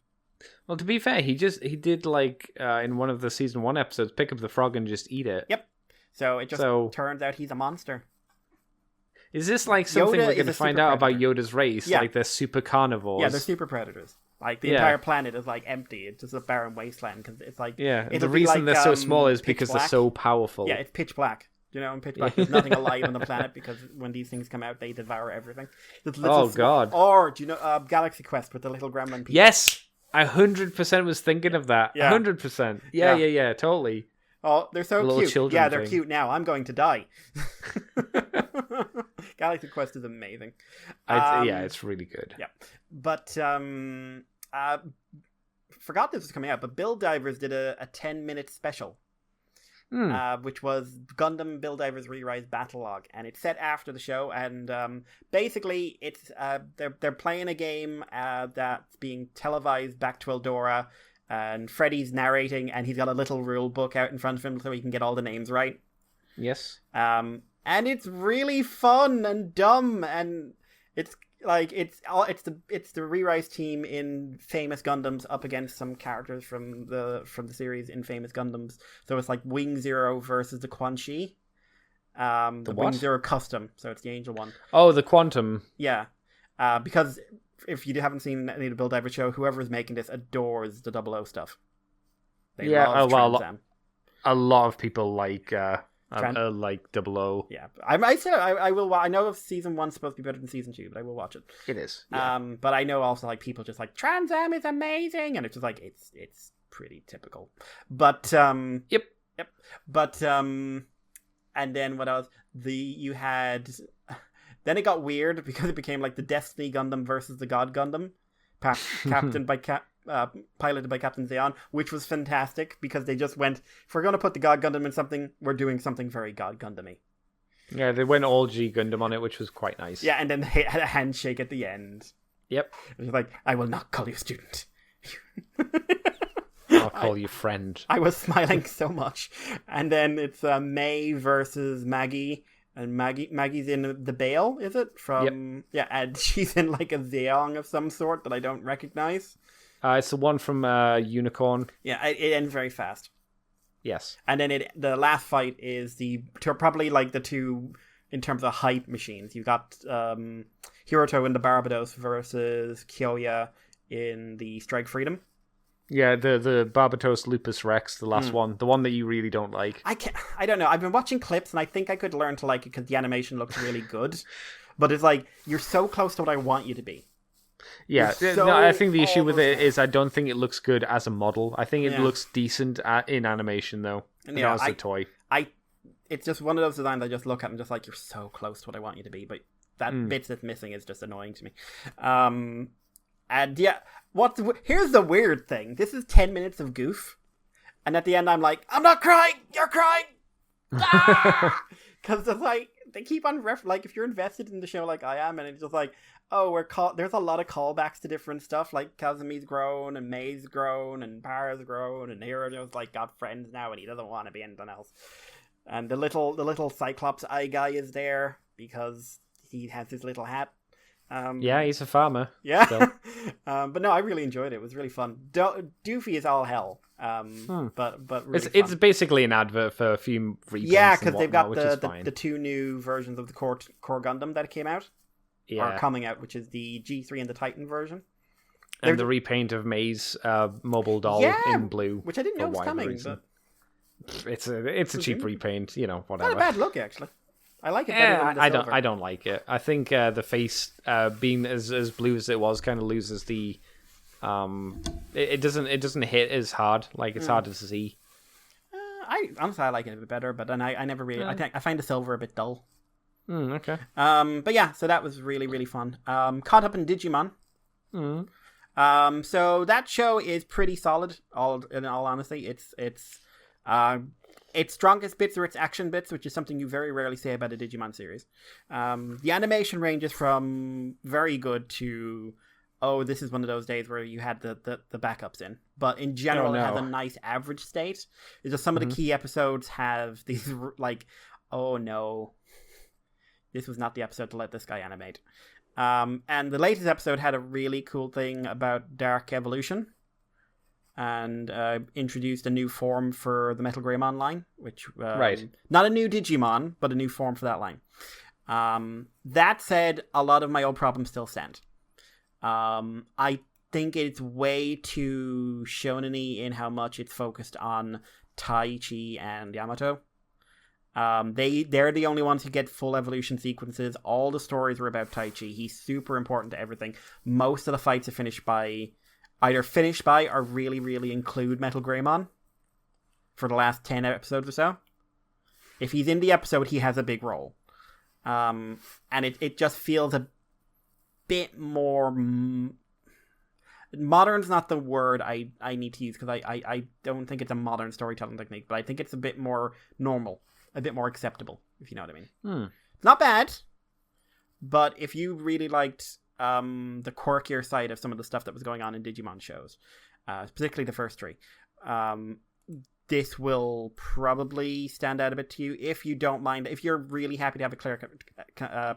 Well, to be fair, he did like in one of the season 1 episodes, pick up the frog and just eat it. Yep. So it just turns out he's a monster. Is this like something Yoda we're going to find out about Yoda's race? Yeah. Like they're super carnivores. Yeah, they're super predators. Like the entire planet is like empty. It's just a barren wasteland because it's like the reason they're so small is because they're so powerful. Yeah, it's pitch black. You know, in Pitch Black, there's nothing alive on the planet because when these things come out, they devour everything. God. Or, do you know, Galaxy Quest with the little gremlin people? Yes! I 100% was thinking of that. Yeah. 100%. Yeah, totally. Oh, they're so cute. Yeah, they're thing. cute now. I'm going to die. Galaxy Quest is amazing. It's really good. Yeah. But, forgot this was coming out, but Bill Divers did a 10-minute special. Which was Gundam Bill Divers Re-Rise Battle Log, and it's set after the show, and basically it's they're playing a game that's being televised back to Eldora And Freddy's narrating, and he's got a little rule book out in front of him so he can get all the names right. Yes. And it's really fun and dumb, and it's like it's the Re-Rise team in Famous Gundams up against some characters from the series in Famous Gundams. So it's like Wing Zero versus the Quan Chi. The Wing Zero Custom, so it's the Angel one. Oh, the Quantum. Yeah. Because if you haven't seen any of the Build Ever show, whoever's making this adores the 00 stuff. They love Trans Am. A lot of people like 00. Yeah, I will. I know if season 1's supposed to be better than season 2, but I will watch it. It is. Yeah. But I know also like people just like Trans Am is amazing, and it's just like it's pretty typical. But Yep. But and then what else? You had. Then it got weird because it became like the Destiny Gundam versus the God Gundam, piloted by Captain Zeon, which was fantastic because they just went, if we're going to put the God Gundam in something, we're doing something very God Gundam-y. Yeah, they went all G Gundam on it, which was quite nice. Yeah, and then they had a handshake at the end. Yep. It was like, I will not call you student. I'll call you friend. I was smiling so much. And then it's May versus Maggie. And Maggie's in the Bale, is it? Yeah, and she's in like a Zeong of some sort that I don't recognize. It's the one from Unicorn. Yeah, it ends very fast. Yes. And then the last fight is probably like the two, in terms of hype machines. You got Hiroto in the Barbados versus Kyoya in the Strike Freedom. Yeah, the Barbatos Lupus Rex, the last one. The one that you really don't like. I don't know. I've been watching clips and I think I could learn to like it because the animation looks really good. But it's like, you're so close to what I want you to be. Yeah, I think the issue with it is I don't think it looks good as a model. I think it looks decent in animation, though. And as a toy. It's just one of those designs I just look at and just like, you're so close to what I want you to be. But that bit that's missing is just annoying to me. And yeah, here's the weird thing. This is 10 minutes of goof. And at the end, I'm like, I'm not crying! You're crying! Because it's like, they keep on like, if you're invested in the show like I am, and it's just like, oh, there's a lot of callbacks to different stuff, like Kazumi's grown, and May's grown, and Para's grown, and Hiro's like got friends now, and he doesn't want to be anything else. And the little Cyclops eye guy is there, because he has his little hat. Yeah, he's a farmer. Yeah. So. But no, I really enjoyed it. It was really fun. Doofy is all hell. But really it's basically an advert for a few reprints. Yeah, because they've got the two new versions of the core Gundam that came out. Yeah. Are coming out, which is the G3 and the Titan version. And the repaint of May's mobile doll in blue. Which I didn't know was coming. But... It's a cheap repaint, whatever. Not a bad look, actually. I like it better than the silver. I don't like it. I think the face being as blue as it was kind of loses the it doesn't hit as hard. Like it's harder to see. I like it a bit better, but then I never really I find the silver a bit dull. Okay. But yeah, so that was really, really fun. Caught up in Digimon. So that show is pretty solid. In all honesty, its strongest bits are its action bits, which is something you very rarely say about a Digimon series. The animation ranges from very good to, this is one of those days where you had the backups in. But in general, it has a nice average state. It's just some of the key episodes have these, like, oh no, this was not the episode to let this guy animate. And the latest episode had a really cool thing about Dark Evolution. And introduced a new form for the Metal Greymon line, which not a new Digimon, but a new form for that line. That said, a lot of my old problems still stand. I think it's way too shonen-y in how much it's focused on Taichi and Yamato. They're the only ones who get full evolution sequences. All the stories are about Taichi. He's super important to everything. Most of the fights are either finished by or really, really include Metal Greymon for the last 10 episodes or so. If he's in the episode, he has a big role. And it just feels a bit more... Modern's not the word I need to use, because I don't think it's a modern storytelling technique, but I think it's a bit more normal, a bit more acceptable, if you know what I mean. It's not bad, but if you really liked... the quirkier side of some of the stuff that was going on in Digimon shows. particularly the first three. This will probably stand out a bit to you if you don't mind. If you're really happy to have a clear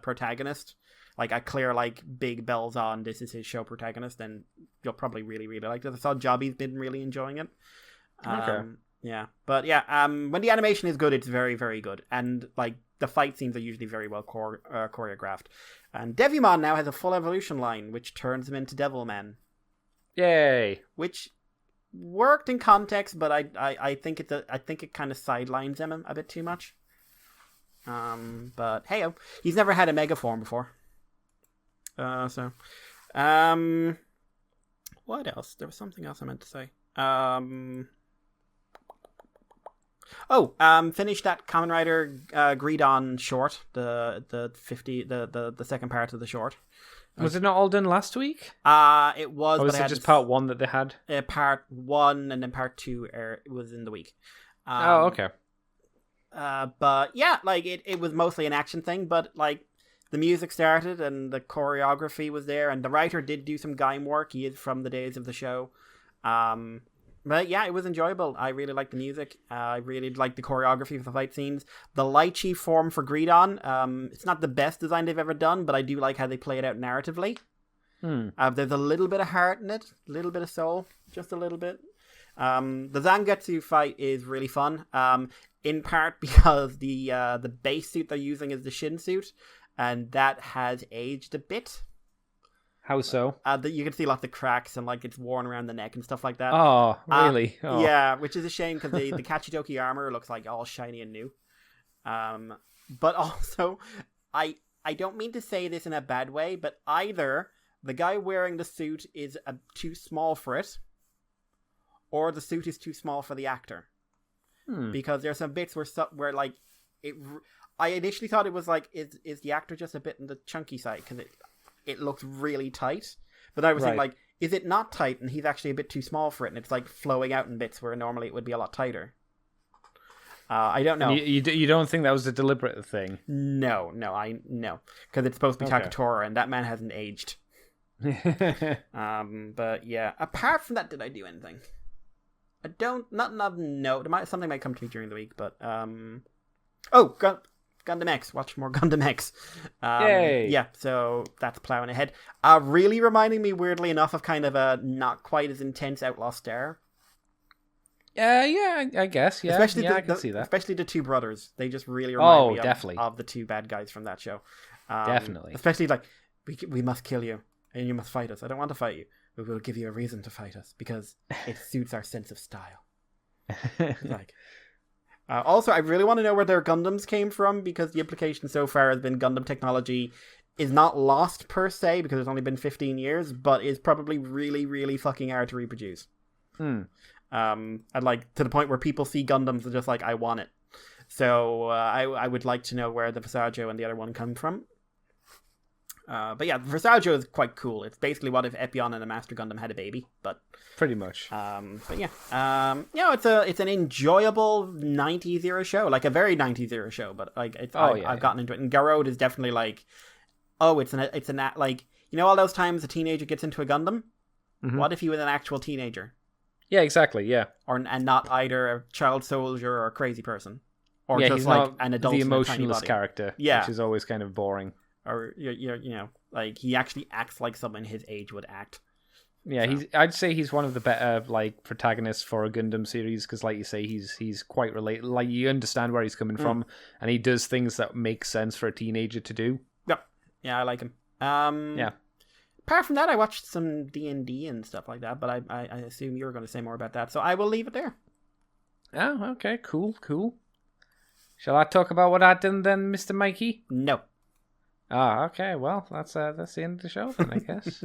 protagonist, like a clear, like, big bells on, this is his show protagonist, then you'll probably really, really like it. I saw Jobby's been really enjoying it. Okay. Yeah, but yeah, when the animation is good, it's very, very good, and like the fight scenes are usually very well choreographed. And Devimon now has a full evolution line, which turns him into Devilman. Yay! Which worked in context, but I think it kind of sidelines him a bit too much. But hey, he's never had a mega form before. What else? There was something else I meant to say. Finished that Kamen Rider Greedon short, the second part of the short. Was it not all done last week? It was. Or was it just part one that they had? Part one and then part two was in the week. Okay. But yeah, like it was mostly an action thing, but like the music started and the choreography was there, and the writer did do some Gaim work. He is from the days of the show. But yeah, it was enjoyable. I really liked the music. I really liked the choreography of the fight scenes. The Lychee form for Greedon, it's not the best design they've ever done, but I do like how they play it out narratively. There's a little bit of heart in it, a little bit of soul, just a little bit. The Zangetsu fight is really fun, in part because the base suit they're using is the Shin suit, and that has aged a bit. How so? You can see lots of cracks and like it's worn around the neck and stuff like that. Oh, really? Yeah, which is a shame because the Kachitoki armor looks like all shiny and new. But also, I don't mean to say this in a bad way, but either the guy wearing the suit is too small for it, or the suit is too small for the actor. Because there's some bits where like it. I initially thought it was like, is the actor just a bit on the chunky side because it looks really tight, but I was thinking like, is it not tight and he's actually a bit too small for it, and it's like flowing out in bits where normally it would be a lot tighter. I don't know. You don't think that was a deliberate thing? No, because it's supposed to be Takatora, and that man hasn't aged. But yeah, apart from that, did I do anything? I don't. Something might come to me during the week, but Gundam X. Watch more Gundam X. Yay! Yeah, so that's plowing ahead. Really reminding me, weirdly enough, of kind of a not quite as intense Outlaw Star. Yeah, I guess. Yeah, especially I can see that. Especially the two brothers. They just really remind me definitely. Of the two bad guys from that show. Definitely. Especially like, we must kill you, and you must fight us. I don't want to fight you. We will give you a reason to fight us, because it suits our sense of style. Like... also, I really want to know where their Gundams came from, because the implication so far has been Gundam technology is not lost per se, because it's only been 15 years, but is probably really, really fucking hard to reproduce. And like, to the point where people see Gundams and just like, I want it. So I would like to know where the Visaggio and the other one come from. But yeah, Visaggio is quite cool. It's basically what if Epion and a Master Gundam had a baby, but pretty much. But yeah, it's an enjoyable 90s era show, like a very 90s era show. But like, I've gotten into it, and Garrod is definitely like, it's like, you know, all those times a teenager gets into a Gundam. Mm-hmm. What if he was an actual teenager? Yeah, exactly. Yeah, and not either a child soldier or a crazy person, or just he's like not an adult, the emotionless character. Yeah, which is always kind of boring. Or you know, like he actually acts like someone his age would act. Yeah, so. I'd say he's one of the better like protagonists for a Gundam series, because, like you say, he's quite relatable. Like, you understand where he's coming from, and he does things that make sense for a teenager to do. Yep. Yeah, I like him. Yeah. Apart from that, I watched some D&D and stuff like that, but I assume you were going to say more about that, so I will leave it there. Oh, okay, cool. Shall I talk about what I done then, Mr. Mikey? No. Okay. Well, that's the end of the show then, I guess.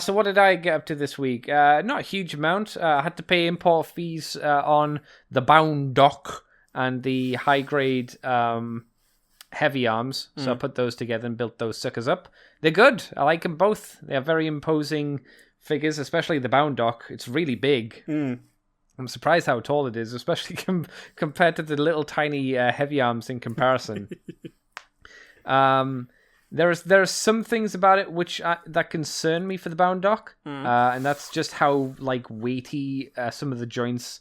So what did I get up to this week? Not a huge amount. I had to pay import fees on the Bound Dock and the high grade heavy arms. So I put those together and built those suckers up. They're good. I like them both. They're very imposing figures, especially the Bound Dock. It's really big. I'm surprised how tall it is, especially compared to the little tiny heavy arms in comparison. There are some things about it which that concern me for the bound dock, and that's just how like weighty some of the joints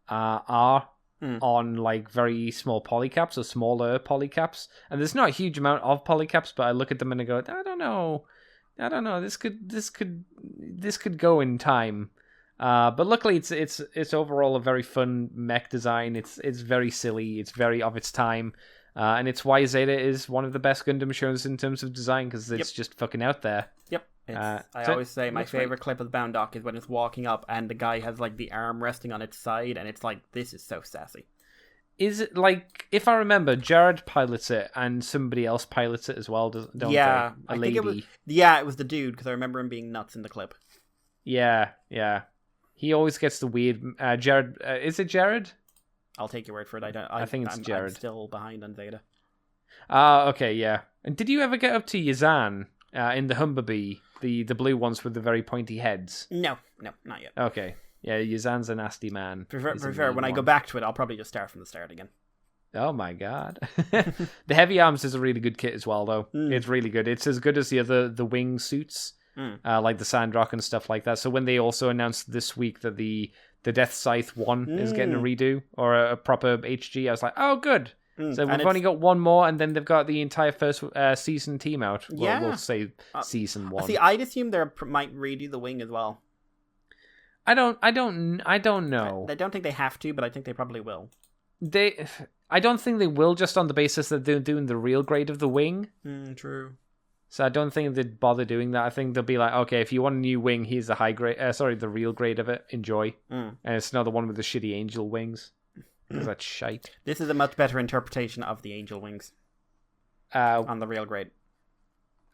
are on like very small polycaps or smaller polycaps. And there's not a huge amount of polycaps, but I look at them and I go, I don't know. This could go in time. But luckily, it's overall a very fun mech design. It's very silly. It's very of its time. And it's why Zeta is one of the best Gundam shows in terms of design, because it's just fucking out there. Yep. I always say my favorite clip of the bound dock is when it's walking up and the guy has like the arm resting on its side, and it's like, this is so sassy. Is it like, if I remember, Jared pilots it and somebody else pilots it as well, don't they? I lady. think it was. Yeah, it was the dude, because I remember him being nuts in the clip. Yeah. He always gets the weird. Jared, is it Jared? I'll take your word for it. I think it's Jared. I'm still behind on Zeta. Okay, yeah. And did you ever get up to Yazan in the Humblebee, the blue ones with the very pointy heads? No, not yet. Okay. Yeah, Yazan's a nasty man. Prefer when I go back to it, I'll probably just start from the start again. Oh my god. The Heavy Arms is a really good kit as well, though. It's really good. It's as good as the wing suits, like the Sandrock and stuff like that. So when they also announced this week that the Death Scythe 1 is getting a redo, or a proper HG, I was like, oh, good. So we've only got one more, and then they've got the entire first season team out. We'll say season 1. See, I'd assume they might redo the wing as well. I don't know. I don't think they have to, but I think they probably will. I don't think they will, just on the basis that they're doing the real grade of the wing. True. So I don't think they'd bother doing that. I think they'll be like, okay, if you want a new wing, here's the high grade. The real grade of it. Enjoy. And it's another one with the shitty angel wings. Because that's shite. This is a much better interpretation of the angel wings on the real grade.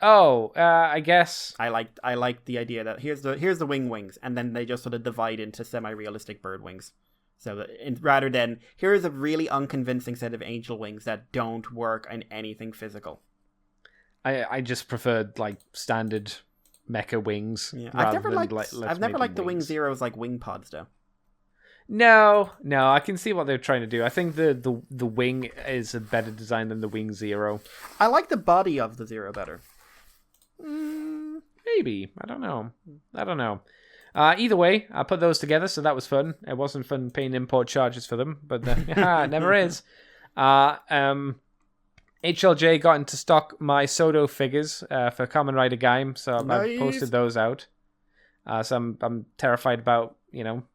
I guess I like the idea that here's the wings, and then they just sort of divide into semi-realistic bird wings. So that rather than here's a really unconvincing set of angel wings that don't work in anything physical. I just preferred like standard mecha wings. Yeah. I've never liked the Wing Zeros like wing pods though. No, I can see what they're trying to do. I think the wing is a better design than the Wing Zero. I like the body of the Zero better. Maybe. I don't know. Either way, I put those together, so that was fun. It wasn't fun paying import charges for them, but it never is. HLJ got into stock my Soto figures for Kamen Rider Gaim, so I posted those out. So I'm terrified about,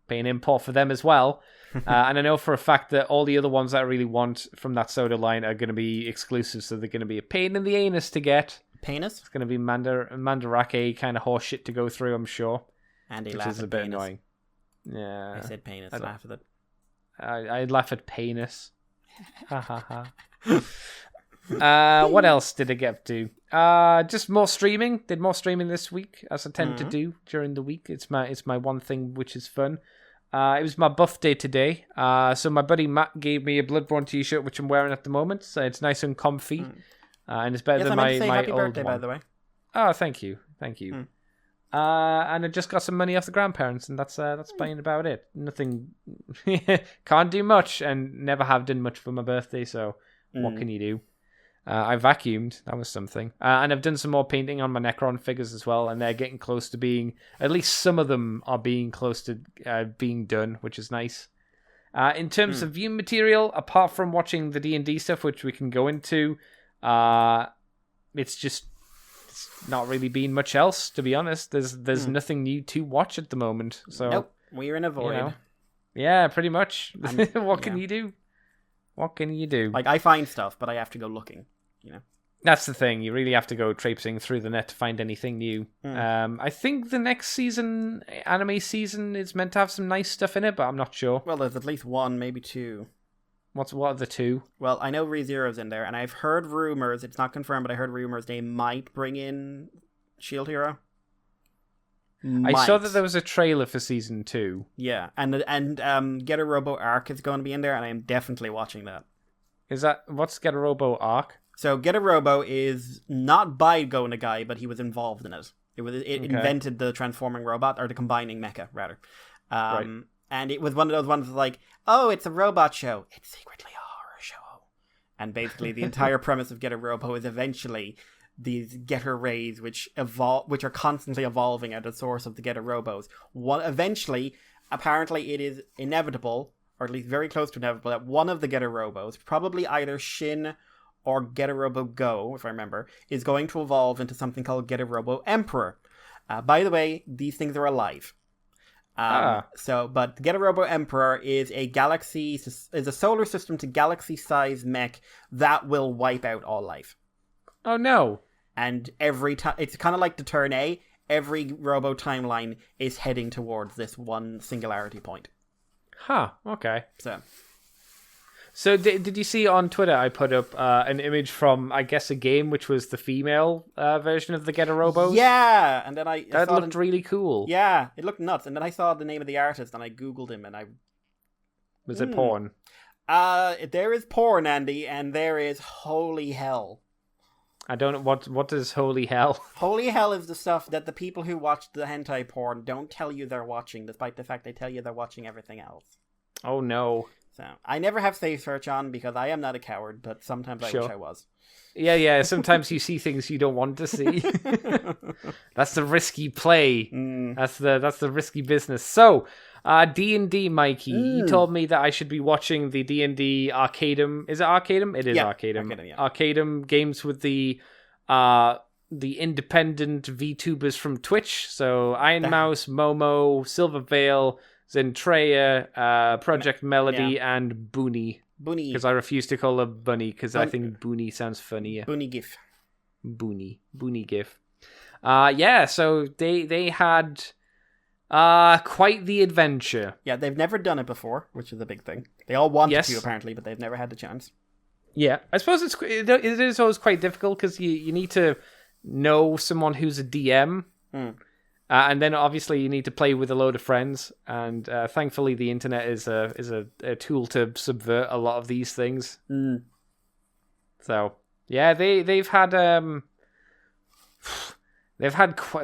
paying import for them as well. And I know for a fact that all the other ones that I really want from that Soto line are going to be exclusive, so they're going to be a pain in the anus to get. Penis? It's going to be Mandarake kind of horse shit to go through, I'm sure. And which is a bit annoying. Yeah. I said penis. Laugh at it. I'd laugh at penis. Ha ha ha. What else did I get up to? Just more streaming. Did more streaming this week, as I tend to do during the week. It's my one thing which is fun. It was my birthday today. So my buddy Matt gave me a Bloodborne t-shirt, which I'm wearing at the moment. So it's nice and comfy. And it's better than my happy old birthday, one. by the way. Oh, thank you. And I just got some money off the grandparents, and that's been about it. Nothing, can't do much, and never have done much for my birthday. So what can you do? I vacuumed. That was something. And I've done some more painting on my Necron figures as well, and they're getting close to being. At least some of them are being close to being done, which is nice. In terms of view material, apart from watching the D&D stuff, which we can go into, it's not really been much else, to be honest. There's nothing new to watch at the moment. So nope, we're in a void. Yeah, pretty much. What can you do? What can you do? Like, I find stuff, but I have to go looking. That's the thing. You really have to go traipsing through the net to find anything new. I think the next season, anime season, is meant to have some nice stuff in it, but I'm not sure. Well, there's at least one, maybe two. What are the two? Well, I know ReZero's in there, and I've heard rumors, it's not confirmed, but I heard rumors they might bring in Shield Hero. I saw that there was a trailer for season 2. Yeah, and Get a Robo Arc is going to be in there, and I am definitely watching that. What's Get a Robo Arc? So Get a Robo is not by Go Nagai, but he was involved in it. It invented the transforming robot, or the combining mecha, rather. Right. And it was one of those ones like, oh, it's a robot show. It's secretly a horror show. And basically the entire premise of Get a Robo is eventually these getter rays which are constantly evolving at the source of the getter robos. Eventually, apparently it is inevitable, or at least very close to inevitable, that one of the getter robos, probably either Shin or Getter Robo Go, if I remember, is going to evolve into something called Getter Robo Emperor. By the way, these things are alive. But the Getter Robo Emperor is a solar system to galaxy-sized mech that will wipe out all life. Oh no! And every time, it's kind of like the turn A. Every Robo timeline is heading towards this one singularity point. Huh. Okay. So did you see on Twitter I put up an image from, I guess, a game which was the female version of the Getter Robos? Yeah, and then that looked really cool. Yeah, it looked nuts. And then I saw the name of the artist and I googled him and I... Was it porn? There is porn, Andy, and there is holy hell. I don't know, what is holy hell? Holy hell is the stuff that the people who watch the hentai porn don't tell you they're watching, despite the fact they tell you they're watching everything else. Oh no. So, I never have safe search on because I am not a coward, but sometimes I wish I was. Yeah. Sometimes you see things you don't want to see. That's the risky play. That's the risky business. So, D&D, Mikey, you told me that I should be watching the D&D Arcadum. Is it Arcadum? It is Arcadum. Arcadum games with the independent VTubers from Twitch. So, Iron Mouse, Momo, Silver Veil, Zentreya, Project Melody, and Booney. Booney. Because I refuse to call her Bunny, because I think Booney sounds funnier. Booney GIF. Booney GIF. So they had quite the adventure. Yeah, they've never done it before, which is a big thing. They all wanted to, apparently, but they've never had the chance. Yeah, I suppose it is always quite difficult, because you need to know someone who's a DM. And then obviously you need to play with a load of friends, and thankfully the internet is a tool to subvert a lot of these things. So yeah, they've had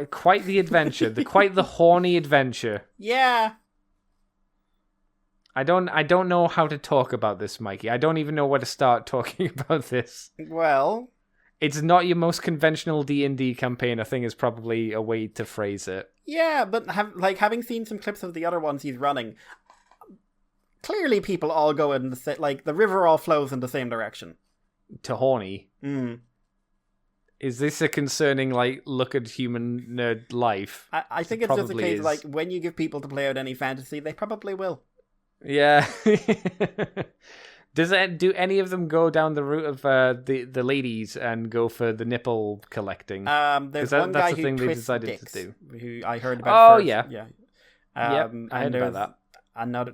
quite the adventure, quite the horny adventure. Yeah. I don't know how to talk about this, Mikey. I don't even know where to start talking about this. Well, it's not your most conventional D&D campaign, I think is probably a way to phrase it. Yeah, but having seen some clips of the other ones he's running, clearly people all go in the river all flows in the same direction. To horny. Is this a concerning, look at human nerd life? I think it's just a case, when you give people to play out any fantasy, they probably will. Yeah. Do any of them go down the route of the ladies and go for the nipple collecting? There's one guy who twists dicks, who I heard about. Oh, first. Yeah. I heard about that. Another,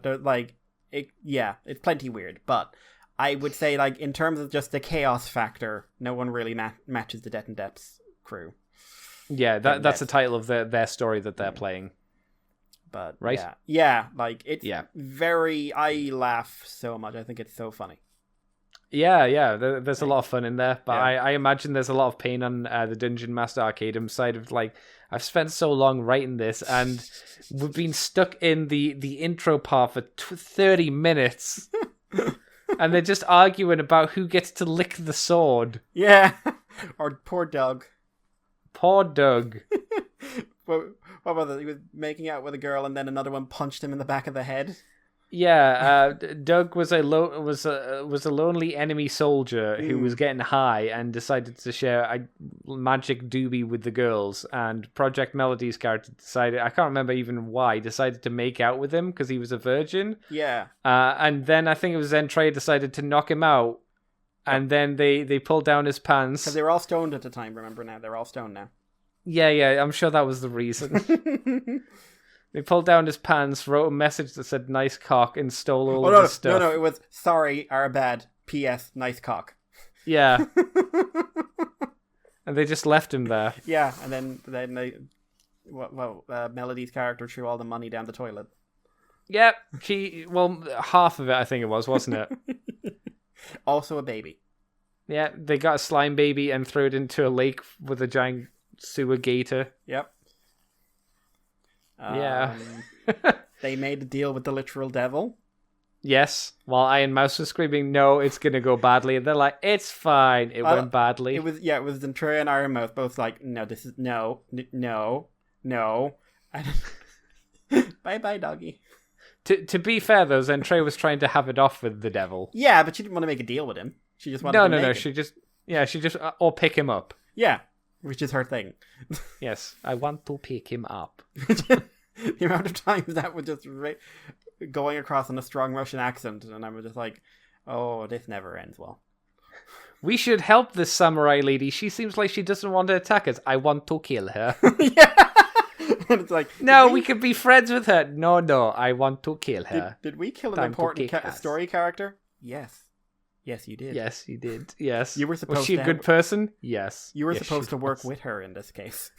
it's plenty weird, but I would say, in terms of just the chaos factor, no one really matches the Death and Depths crew. Yeah, that's the title of their story that they're playing. But right? It's very. I laugh so much. I think it's so funny. Yeah. There's a lot of fun in there, but I imagine there's a lot of pain on the Dungeon Master Arcadum side of I've spent so long writing this, and we've been stuck in the intro part for 30 minutes, and they're just arguing about who gets to lick the sword. Yeah, or poor Doug. Poor Doug. What was it? He was making out with a girl, and then another one punched him in the back of the head. Yeah, Doug was a lonely enemy soldier who was getting high and decided to share a magic doobie with the girls. And Project Melody's character decided, I can't remember even why, decided to make out with him because he was a virgin. Yeah. And then I think it was Zentreya decided to knock him out, and then they pulled down his pants because they were all stoned at the time. Remember now, they're all stoned now. Yeah, I'm sure that was the reason. They pulled down his pants, wrote a message that said "nice cock," and stole all of his stuff. No, it was "sorry, our bad. P.S. Nice cock." Yeah. And they just left him there. Yeah, and then they, Melody's character threw all the money down the toilet. Yep, half of it I think it was, wasn't it? Also a baby. Yeah, they got a slime baby and threw it into a lake with a giant sewer gator. Yep. Yeah. They made a deal with the literal devil. Yes, while Iron Mouse was screaming, "No, it's gonna go badly," and they're like, "It's fine." It went badly. It was Trey and Iron Mouse both like, "No, this is no." Bye bye, doggy. To be fair though, Trey was trying to have it off with the devil. Yeah, but she didn't want to make a deal with him. She just wanted No. him She just or pick him up. Yeah, which is her thing. Yes, I want to pick him up. The amount of times that was just going across in a strong Russian accent, and I was just like, "Oh, this never ends well." We should help this samurai lady. She seems like she doesn't want to attack us. I want to kill her. Yeah. And it's like, no, we could be friends with her. No, I want to kill her. Did we kill an important story character? Yes, you did. Yes, you did. Yes. You were supposed. Was she a good person? Yes. You were supposed to work with her in this case.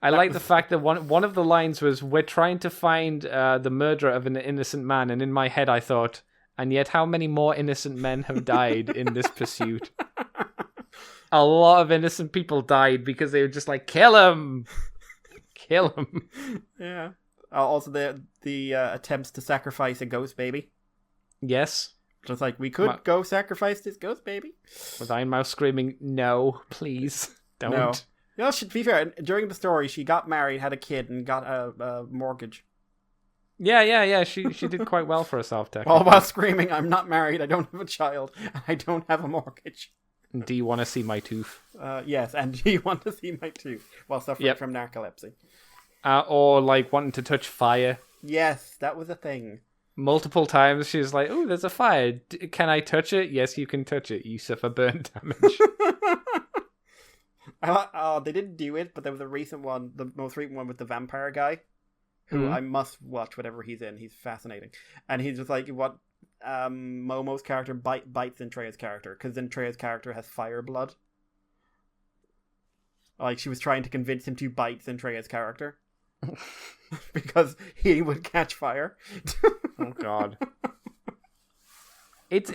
I like the fact that one of the lines was, "We're trying to find the murderer of an innocent man," and in my head I thought, and yet how many more innocent men have died in this pursuit? A lot of innocent people died because they were just like, kill him! Kill him. Yeah. Also the attempts to sacrifice a ghost baby. Yes. Just like, we could go sacrifice this ghost baby. With Iron Mouse screaming, "No, please, don't." No. You know, to be fair, during the story, she got married, had a kid, and got a mortgage. Yeah. She did quite well for herself, technically. All while screaming, "I'm not married, I don't have a child, and I don't have a mortgage." Do you want to see my tooth? Yes, and do you want to see my tooth while suffering from narcolepsy? Or like wanting to touch fire. Yes, that was a thing. Multiple times she's like, "Oh, there's a fire. Can I touch it?" "Yes, you can touch it. You suffer burn damage." They didn't do it, but there was a recent one, the most recent one with the vampire guy, who I must watch whatever he's in. He's fascinating. And he's just like, what Momo's character bites Tryace's character, because Tryace's character has fire blood. Like, she was trying to convince him to bite Tryace's character. Because he would catch fire. Oh, God. It's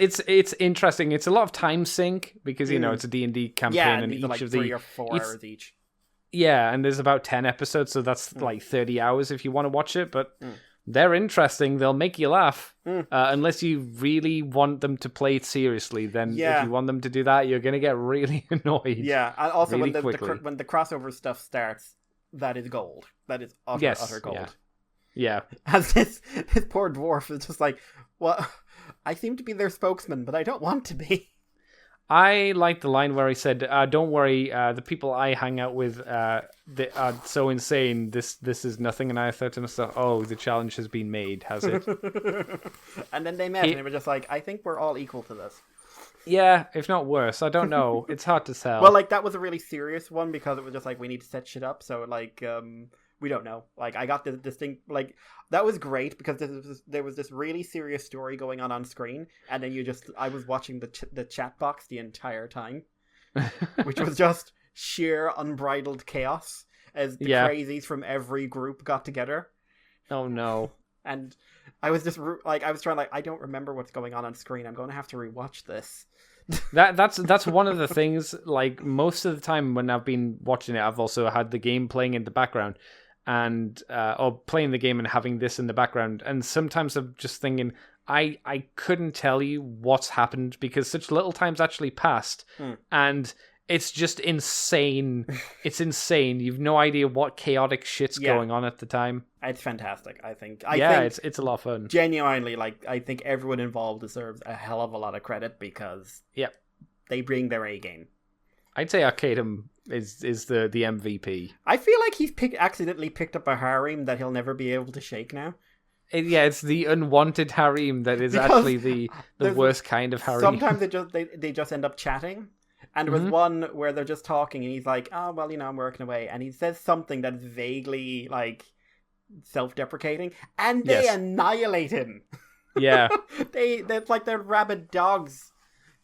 interesting. It's a lot of time sink because it's a D&D campaign, and each like of 3 or 4 hours each. Yeah, and there's about 10 episodes, so that's like 30 hours if you want to watch it. But they're interesting. They'll make you laugh, unless you really want them to play it seriously. Then if you want them to do that, you're gonna get really annoyed. Yeah, and also really when the crossover stuff starts, that is gold. That is utter gold. Yeah. As this poor dwarf is just like, well, I seem to be their spokesman, but I don't want to be. I like the line where he said, "Don't worry, the people I hang out with, they are so insane. This is nothing." And I thought to myself, "Oh, the challenge has been made, has it?" And then they met, and they were just like, "I think we're all equal to this." Yeah, if not worse. I don't know. It's hard to tell. Well, like, that was a really serious one because it was just like, we need to set shit up. So, like, we don't know. Like, I got this thing, like, that was great because there was this really serious story going on screen, and then I was watching the chat box the entire time, which was just sheer unbridled chaos as the crazies from every group got together. Oh no. And I was just like, I don't remember what's going on screen. I'm going to have to rewatch this. That's one of the things, like, most of the time when I've been watching it, I've also had the game playing in the background, and or playing the game and having this in the background, and sometimes I'm just thinking I couldn't tell you what's happened because such little time's actually passed, and it's just insane. It's insane. You've no idea what chaotic shit's going on at the time. It's fantastic, I think. It's a lot of fun. Genuinely, like, I think everyone involved deserves a hell of a lot of credit because they bring their A game. I'd say Arcadum is the MVP. I feel like he's accidentally picked up a harem that he'll never be able to shake now. It's the unwanted harem that is actually the worst kind of harem. Sometimes they just end up chatting. And there was one where they're just talking, and he's like, "Oh, well, I'm working away," and he says something that is vaguely like self-deprecating, and they annihilate him. Yeah, they're like they're rabid dogs.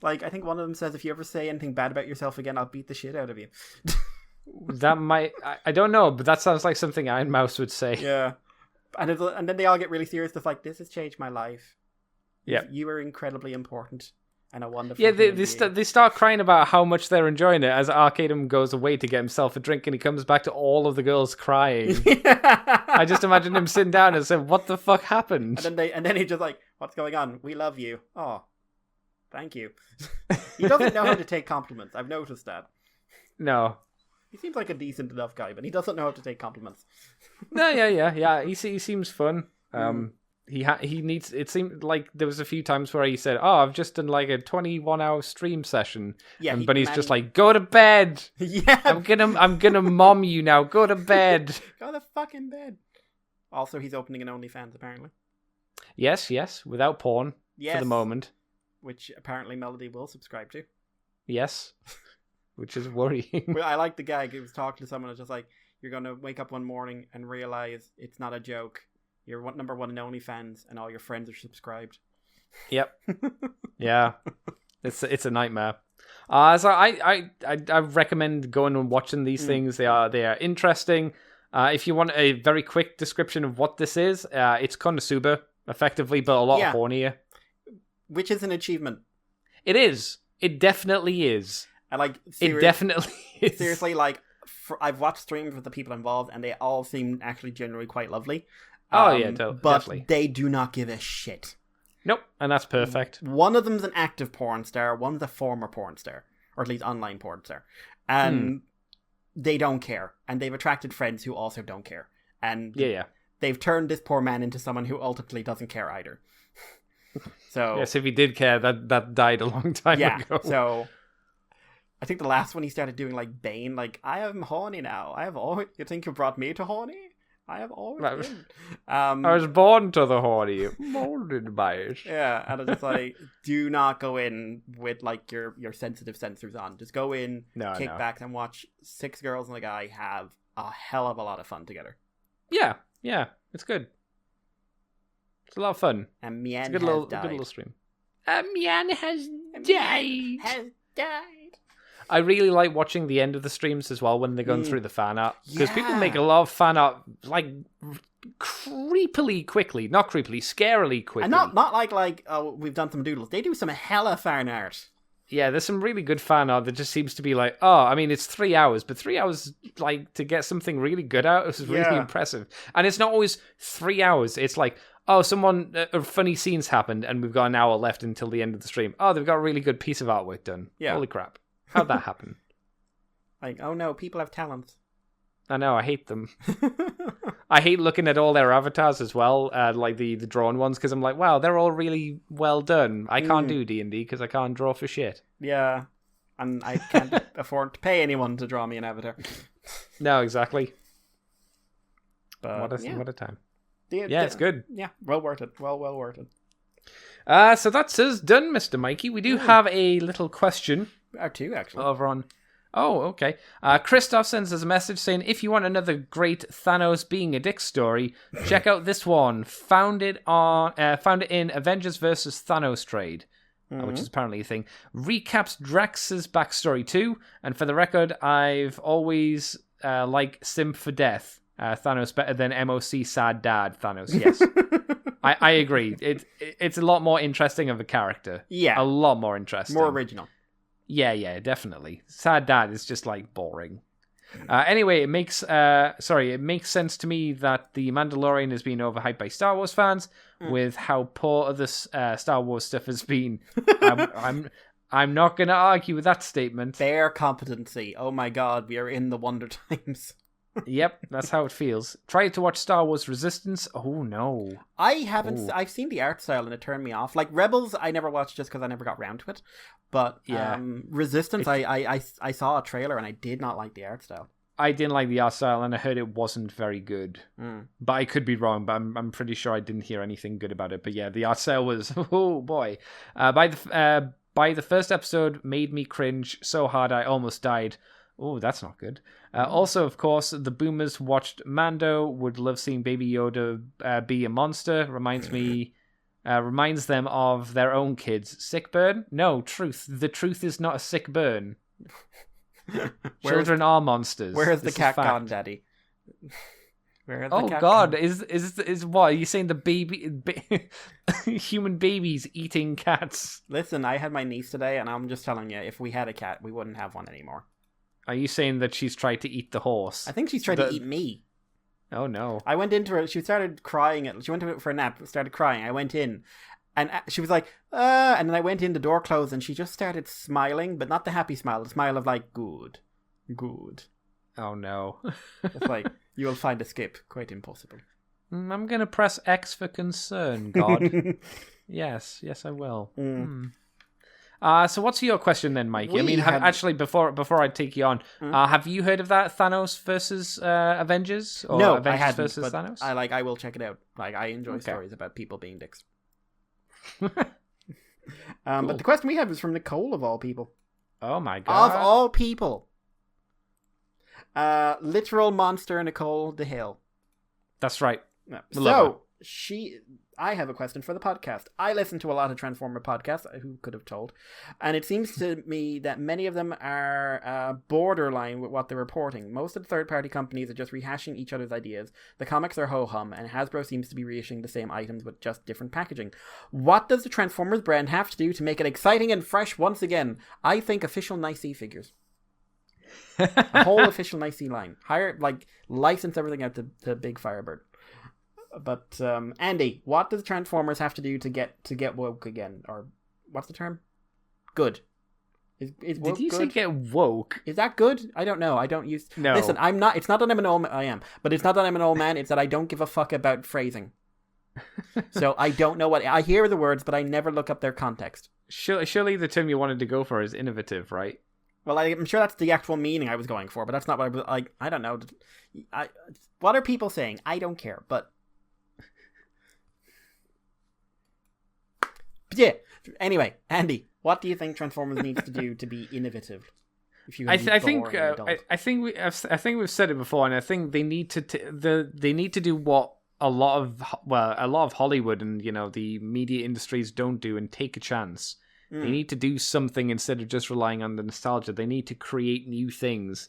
Like, I think one of them says, "If you ever say anything bad about yourself again, I'll beat the shit out of you." That might, I don't know, but that sounds like something Iron Mouse would say. Yeah, and then they all get really serious. It's like, "This has changed my life. Yeah, you are incredibly important. and a wonderful. Yeah, human they start crying about how much they're enjoying it as Arcadum goes away to get himself a drink, and he comes back to all of the girls crying. I just imagine him sitting down and saying, "What the fuck happened?" And then he's just like, "What's going on? We love you." Oh, thank you. He doesn't know how to take compliments. I've noticed that. No. He seems like a decent enough guy, but he doesn't know how to take compliments. No, yeah. He seems fun. He needs. It seemed like there was a few times where he said, "Oh, I've just done like a 21-hour stream session." Yeah, but he's just like, "Go to bed." Yeah, I'm gonna mom you now. Go to bed. Go to fucking bed. Also, he's opening an OnlyFans apparently. Yes, without porn for the moment. Which apparently Melody will subscribe to. Yes, which is worrying. Well, I like the gag. He was talking to someone. It's just like, you're gonna wake up one morning and realize it's not a joke. You're number one in OnlyFans, and all your friends are subscribed. Yep. Yeah. It's a nightmare. So I recommend going and watching these things. They are interesting. If you want a very quick description of what this is, it's Konosuba, effectively, but a lot hornier. Which is an achievement. It is. It definitely is. And like, it definitely is. Seriously, like, I've watched streams with the people involved, and they all seem actually generally quite lovely. Oh yeah, but definitely. They do not give a shit. Nope, and that's perfect. One of them's an active porn star, one's a former porn star, or at least online porn star, and they don't care. And they've attracted friends who also don't care. And they've turned this poor man into someone who ultimately doesn't care either. So yes, if he did care, that died a long time ago. So I think the last one he started doing like Bane, like, I am horny now. You think you brought me to horny? I have always been. I was born to the horny, molded by it. Yeah, and it's just like, do not go in with like your sensitive sensors on. Just go in, kick back, and watch 6 girls and a guy have a hell of a lot of fun together. Yeah, it's good. It's a lot of fun. And Mian it's a good little stream. Mian has died. I really like watching the end of the streams as well when they're going through the fan art. Because people make a lot of fan art, like, creepily quickly. Not creepily, scarily quickly. And not like we've done some doodles. They do some hella fan art. Yeah, there's some really good fan art that just seems to be like, oh, I mean, it's 3 hours, but 3 hours, like, to get something really good out is really impressive. And it's not always 3 hours. It's like, oh, funny scenes happened, and we've got an hour left until the end of the stream. Oh, they've got a really good piece of artwork done. Yeah. Holy crap. How'd that happen? Like, oh no, people have talents. I know, I hate them. I hate looking at all their avatars as well, like the drawn ones, because I'm like, wow, they're all really well done. I can't do D&D because I can't draw for shit. Yeah, and I can't afford to pay anyone to draw me an avatar. No, exactly. But what a time. It's good. Yeah, well worth it. Well worth it. So that's us done, Mr. Mikey. We do have a little question. Or 2, actually. Over on... Oh, okay. Christoph sends us a message saying, if you want another great Thanos being a dick story, check out this one. Found it in Avengers vs. Thanos trade, which is apparently a thing. Recaps Drax's backstory too, and for the record, I've always liked Simp for Death. Thanos better than MOC Sad Dad Thanos, yes. I agree. It's a lot more interesting of a character. Yeah. A lot more interesting. More original. Yeah, definitely. Sad Dad is just like boring. Anyway, it makes sense to me that the Mandalorian is being overhyped by Star Wars fans with how poor other Star Wars stuff has been. I'm not going to argue with that statement. Bare competency. Oh my god, we are in the Wonder Times. Yep, that's how it feels. Try to watch Star Wars Resistance. Oh no, I haven't. I've seen the art style and it turned me off. Like Rebels, I never watched just because I never got round to it. But Resistance, I saw a trailer and I did not like the art style. I didn't like the art style and I heard it wasn't very good. But I could be wrong. But I'm pretty sure I didn't hear anything good about it. But yeah, the art style was oh boy. By the first episode, made me cringe so hard I almost died. Oh, that's not good. Also, of course, the boomers watched Mando, would love seeing Baby Yoda be a monster. Reminds them of their own kids. Sick burn? No, truth. The truth is not a sick burn. Children are monsters. Where is the cat gone, Daddy? Where the Oh cat God! come? Is what are you saying? Human babies eating cats? Listen, I had my niece today, and I'm just telling you, if we had a cat, we wouldn't have one anymore. Are you saying that she's tried to eat the horse? I think she's tried to eat me. Oh no! I went into her. She started crying. She went to it for a nap. Started crying. I went in, and she was like, and then I went in. The door closed, and she just started smiling, but not the happy smile. The smile of like, good. Oh no! It's like you will find a skip quite impossible. I'm gonna press X for concern. God. Yes, I will. So what's your question then, Mikey? I mean, actually, before I take you on, have you heard of that Thanos versus Avengers? Or No, Avengers I hadn't. versus But Thanos? I will check it out. Like I enjoy stories about people being dicks. But the question we had was from Nicole of all people. Oh my God! Of all people, literal monster Nicole DeHale. That's right. Yeah. Love So I have a question for the podcast. I listen to a lot of Transformer podcasts. Who could have told? And it seems to me that many of them are borderline with what they're reporting. Most of the third-party companies are just rehashing each other's ideas. The comics are ho-hum, and Hasbro seems to be reissuing the same items with just different packaging. What does the Transformers brand have to do to make it exciting and fresh once again? I think official Nice-E figures. A whole official Nice-E line. License everything out to Big Firebird. But Andy, what does Transformers have to do to get woke again? Or what's the term? Good. Is woke Did you good? say get woke? Is that good? I don't know. I don't use. No. Listen, I'm not. It's not that I'm an old. I am, but it's not that I'm an old man. It's that I don't give a fuck about phrasing. So I don't know what I hear the words, but I never look up their context. Surely the term you wanted to go for is innovative, right? Well, I'm sure that's the actual meaning I was going for, but that's not what I was like. I don't know. What are people saying? I don't care, but. Yeah. Anyway, Andy, what do you think Transformers needs to do to be innovative? If you I think we've said it before, and I think they need to they need to do what a lot of Hollywood and the media industries don't do, and take a chance. They need to do something instead of just relying on the nostalgia. They need to create new things,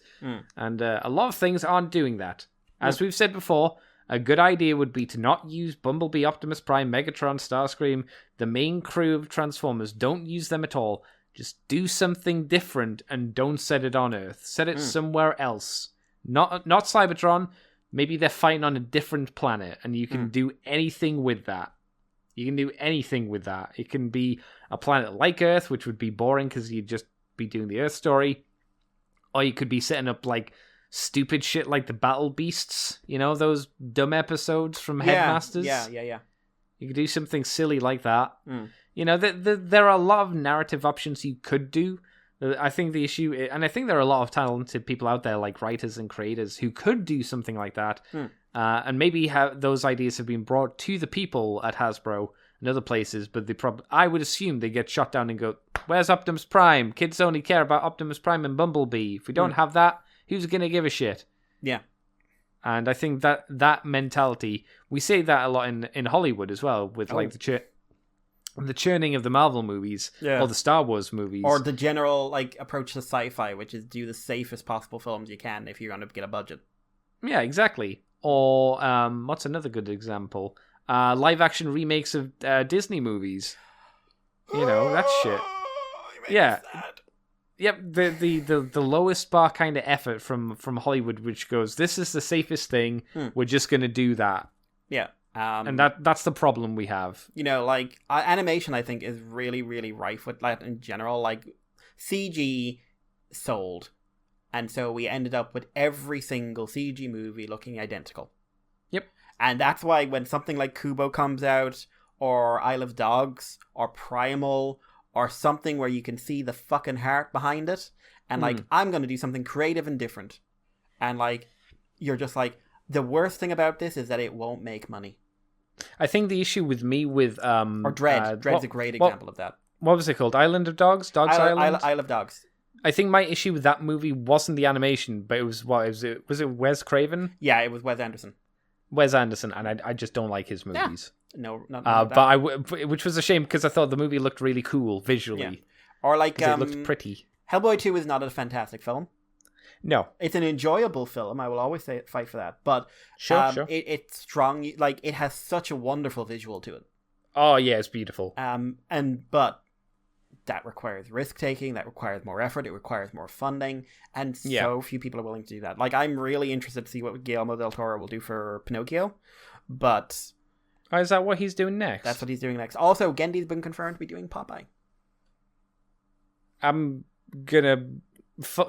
and a lot of things aren't doing that. As we've said before. A good idea would be to not use Bumblebee, Optimus Prime, Megatron, Starscream, the main crew of Transformers. Don't use them at all. Just do something different and don't set it on Earth. Set it somewhere else. Not Cybertron. Maybe they're fighting on a different planet and you can do anything with that. You can do anything with that. It can be a planet like Earth, which would be boring because you'd just be doing the Earth story. Or you could be setting up stupid shit like the Battle Beasts, those dumb episodes from Headmasters. Yeah. You could do something silly like that. There are a lot of narrative options you could do. I think the issue, and I think there are a lot of talented people out there, like writers and creators, who could do something like that. And maybe those ideas have been brought to the people at Hasbro and other places, but I would assume they get shot down and go, where's Optimus Prime? Kids only care about Optimus Prime and Bumblebee. If we don't have that, who's going to give a shit? Yeah. And I think that mentality, we say that a lot in Hollywood as well, with the churning of the Marvel movies or the Star Wars movies. Or the general approach to sci-fi, which is do the safest possible films you can if you're going to get a budget. Yeah, exactly. Or what's another good example? Live action remakes of Disney movies. That shit. Yeah. Yep, the lowest bar kind of effort from Hollywood, which goes, this is the safest thing, we're just going to do that. Yeah. And that's the problem we have. Animation, I think, is really, really rife with that in general. CG sold. And so we ended up with every single CG movie looking identical. Yep. And that's why when something like Kubo comes out, or Isle of Dogs, or Primal, or something where you can see the fucking heart behind it, and I'm going to do something creative and different. And you're just the worst thing about this is that it won't make money. I think the issue with me with or Dread. Dread's a great example of that. What was it called? Island of Dogs? Island? Isle of Dogs. I think my issue with that movie wasn't the animation, but it was was it Wes Craven? Yeah, it was Wes Anderson. Wes Anderson, and I just don't like his movies. Yeah. No, not but which was a shame because I thought the movie looked really cool visually. Yeah. Or it looked pretty. Hellboy 2 is not a fantastic film. No. It's an enjoyable film. I will always fight for that. But Sure. it's strong. Like, it has such a wonderful visual to it. Oh, yeah, it's beautiful. But that requires risk-taking, that requires more effort, it requires more funding, and so few people are willing to do that. Like, I'm really interested to see what Guillermo del Toro will do for Pinocchio, but... Oh, is that what he's doing next? That's what he's doing next. Also, Gendy's been confirmed to be doing Popeye. I'm gonna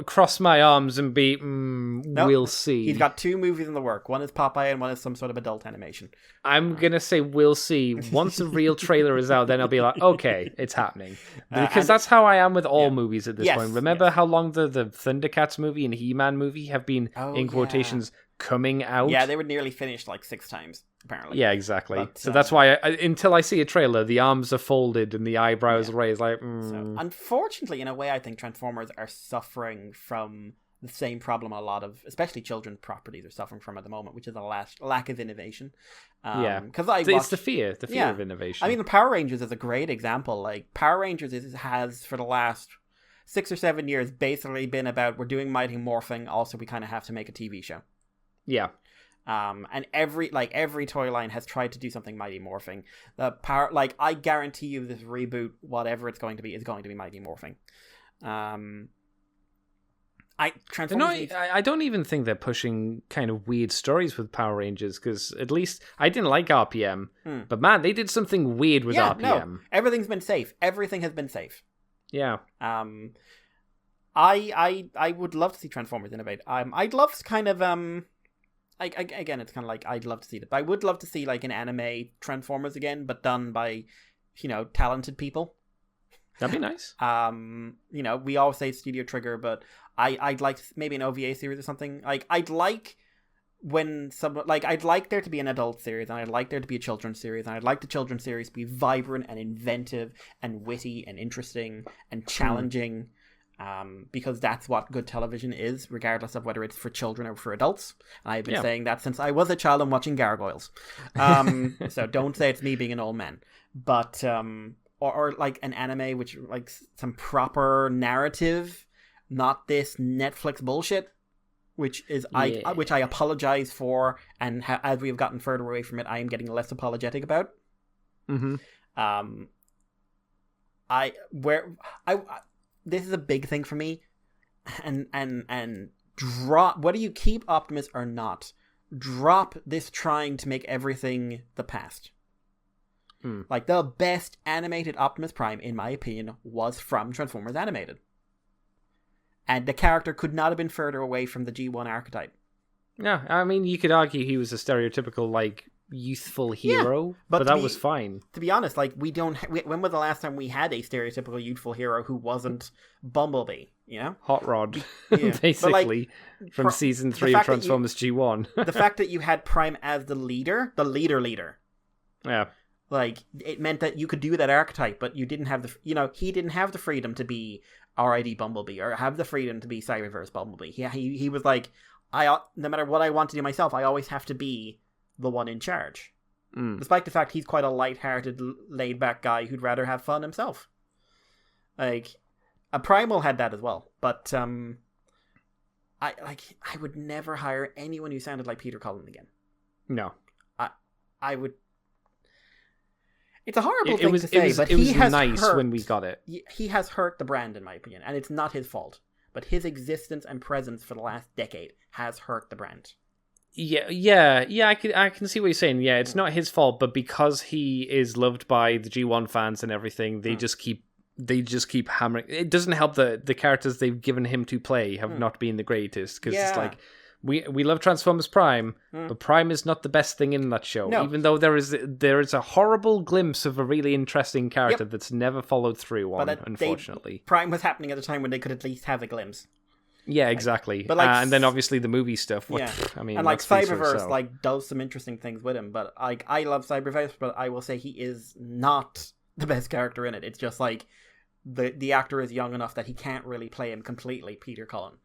cross my arms and be, Nope. we'll see. He's got 2 movies in the work. One is Popeye and one is some sort of adult animation. I'm gonna say we'll see. Once a real trailer is out, then I'll be like, okay, it's happening. Because that's how I am with all movies at this point. Remember how long the Thundercats movie and He-Man movie have been, in quotations, coming out? Yeah, they were nearly finished like 6 times, apparently. Yeah, exactly. But, so that's why, until I see a trailer, the arms are folded and the eyebrows raised, like, So, unfortunately, in a way, I think Transformers are suffering from the same problem a lot of, especially children's properties, are suffering from at the moment, which is a lack of innovation. Because it's the fear of innovation. I mean, the Power Rangers is a great example. Like, Power Rangers has, for the last 6 or 7 years, basically been about, we're doing Mighty Morphing, also we kind of have to make a TV show. Yeah. And every toy line has tried to do something Mighty Morphing. I guarantee you this reboot, whatever it's going to be, is going to be Mighty Morphing. I don't even think they're pushing kind of weird stories with Power Rangers, because at least I didn't like RPM, but man, they did something weird with RPM. No, everything's been safe. Everything has been safe. Yeah. I would love to see Transformers innovate. I'd love to kind of again, it's kind of like I'd love to see it, but I would love to see like an anime Transformers again, but done by talented people. That'd be nice. We always say Studio Trigger, but I'd like maybe an OVA series or something. Like, I'd like I'd like there to be an adult series, and I'd like there to be a children's series, and I'd like the children's series to be vibrant and inventive and witty and interesting and challenging. Because that's what good television is, regardless of whether it's for children or for adults. I've been saying that since I was a child and watching Gargoyles. So don't say it's me being an old man. But or like an anime which like some proper narrative, not this Netflix bullshit, which is which I apologize for, and as we have gotten further away from it, I am getting less apologetic about. This is a big thing for me, and drop, whether you keep Optimus or not, drop this trying to make everything the past. Like, the best animated Optimus Prime, in my opinion, was from Transformers Animated. And the character could not have been further away from the G1 archetype. Yeah, I mean, you could argue he was a stereotypical, like, youthful hero, but that was fine. To be honest, like, when was the last time we had a stereotypical youthful hero who wasn't Bumblebee, Hot Rod, basically, from season 3 of Transformers G1. The fact that you had Prime as the leader. Yeah. Like, it meant that you could do that archetype, but you didn't have he didn't have the freedom to be R.I.D. Bumblebee, or have the freedom to be Cyberverse Bumblebee. He was like, no matter what I want to do myself, I always have to be the one in charge. Despite the fact he's quite a light-hearted, laid-back guy who'd rather have fun himself. Like, a Primal had that as well, but I would never hire anyone who sounded like Peter Cullen again. No. I would. It's a horrible thing to say, but it was he has nice hurt, when we got it. He has hurt the brand, in my opinion, and it's not his fault. But his existence and presence for the last decade has hurt the brand. Yeah. I can see what you're saying. Yeah, it's not his fault, but because he is loved by the G1 fans and everything, they just keep hammering. It doesn't help that the characters they've given him to play have not been the greatest, because it's like, we love Transformers Prime, but Prime is not the best thing in that show. No. Even though there is a horrible glimpse of a really interesting character that's never followed through on, unfortunately. Prime was happening at a time when they could at least have a glimpse. Yeah, exactly. But and then obviously the movie stuff. I mean, and like Cyberverse does some interesting things with him. But like, I love Cyberverse, but I will say he is not the best character in it. It's just like the actor is young enough that he can't really play him completely, Peter Cullen.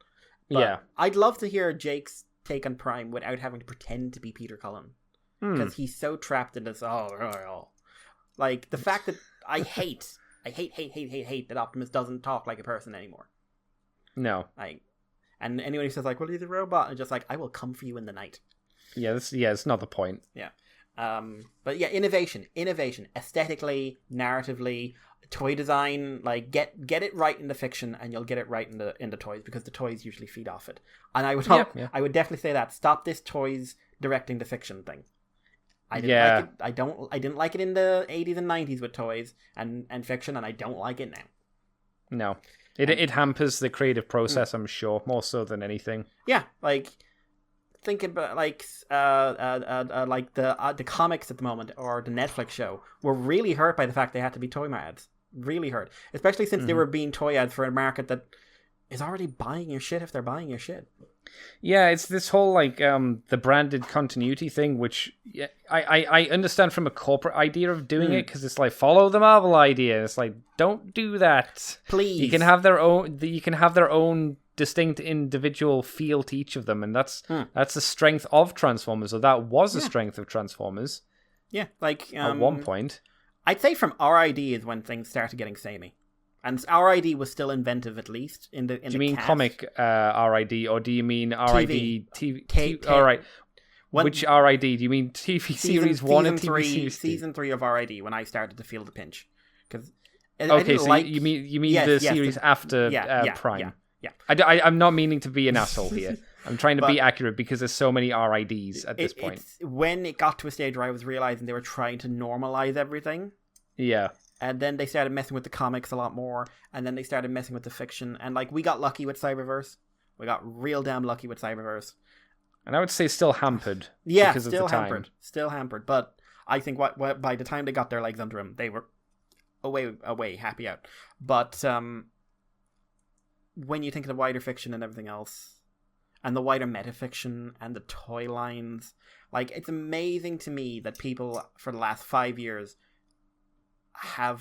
But I'd love to hear Jake's take on Prime without having to pretend to be Peter Cullen, because he's so trapped in this. Like, the fact that I hate that Optimus doesn't talk like a person anymore. No, And anyone who says like, well, he's a robot, and just like, I will come for you in the night. Yeah, it's not the point. Yeah. But yeah, innovation, aesthetically, narratively, toy design, like get it right in the fiction, and you'll get it right in the toys, because the toys usually feed off it. And I would I would definitely say that stop this toys directing the fiction thing. I didn't like it. I didn't like it in the 80s and 90s with toys and fiction, and I don't like it now. No, it hampers the creative process. I'm sure, more so than anything. Yeah, like think about like the comics at the moment, or the Netflix show, were really hurt by the fact they had to be toy ads. Really hurt, especially since they were being toy ads for a market that is already buying your shit if they're buying your shit. Yeah, it's this whole like the branded continuity thing, which I understand from a corporate idea of doing it, because it's like follow the Marvel idea. It's like, don't do that, please. You can have their own. You can have their own distinct individual feel to each of them, and that's the strength of Transformers, or that was the strength of Transformers. Yeah, like at one point, I'd say from RID is when things started getting samey. And RID was still inventive, at least in the. Do you mean cast. Comic RID, or do you mean RID TV? All right. Which RID? Do you mean TV series 1 and TV series 2? Season 3 of RID, when I started to feel the pinch, because you mean the series after Prime? Yeah. I'm not meaning to be an asshole here. I'm trying to be accurate, because there's so many RIDs at this point. When it got to a stage where I was realizing they were trying to normalize everything. Yeah. And then they started messing with the comics a lot more, and then they started messing with the fiction, and like we got lucky with Cyberverse. We got real damn lucky with Cyberverse. And I would say still hampered. Yeah, because still of the hampered. time. Still hampered. But I think what by the time they got their legs under them, they were away, happy out. But when you think of the wider fiction and everything else, and the wider metafiction and the toy lines, like, it's amazing to me that people for the last 5 years have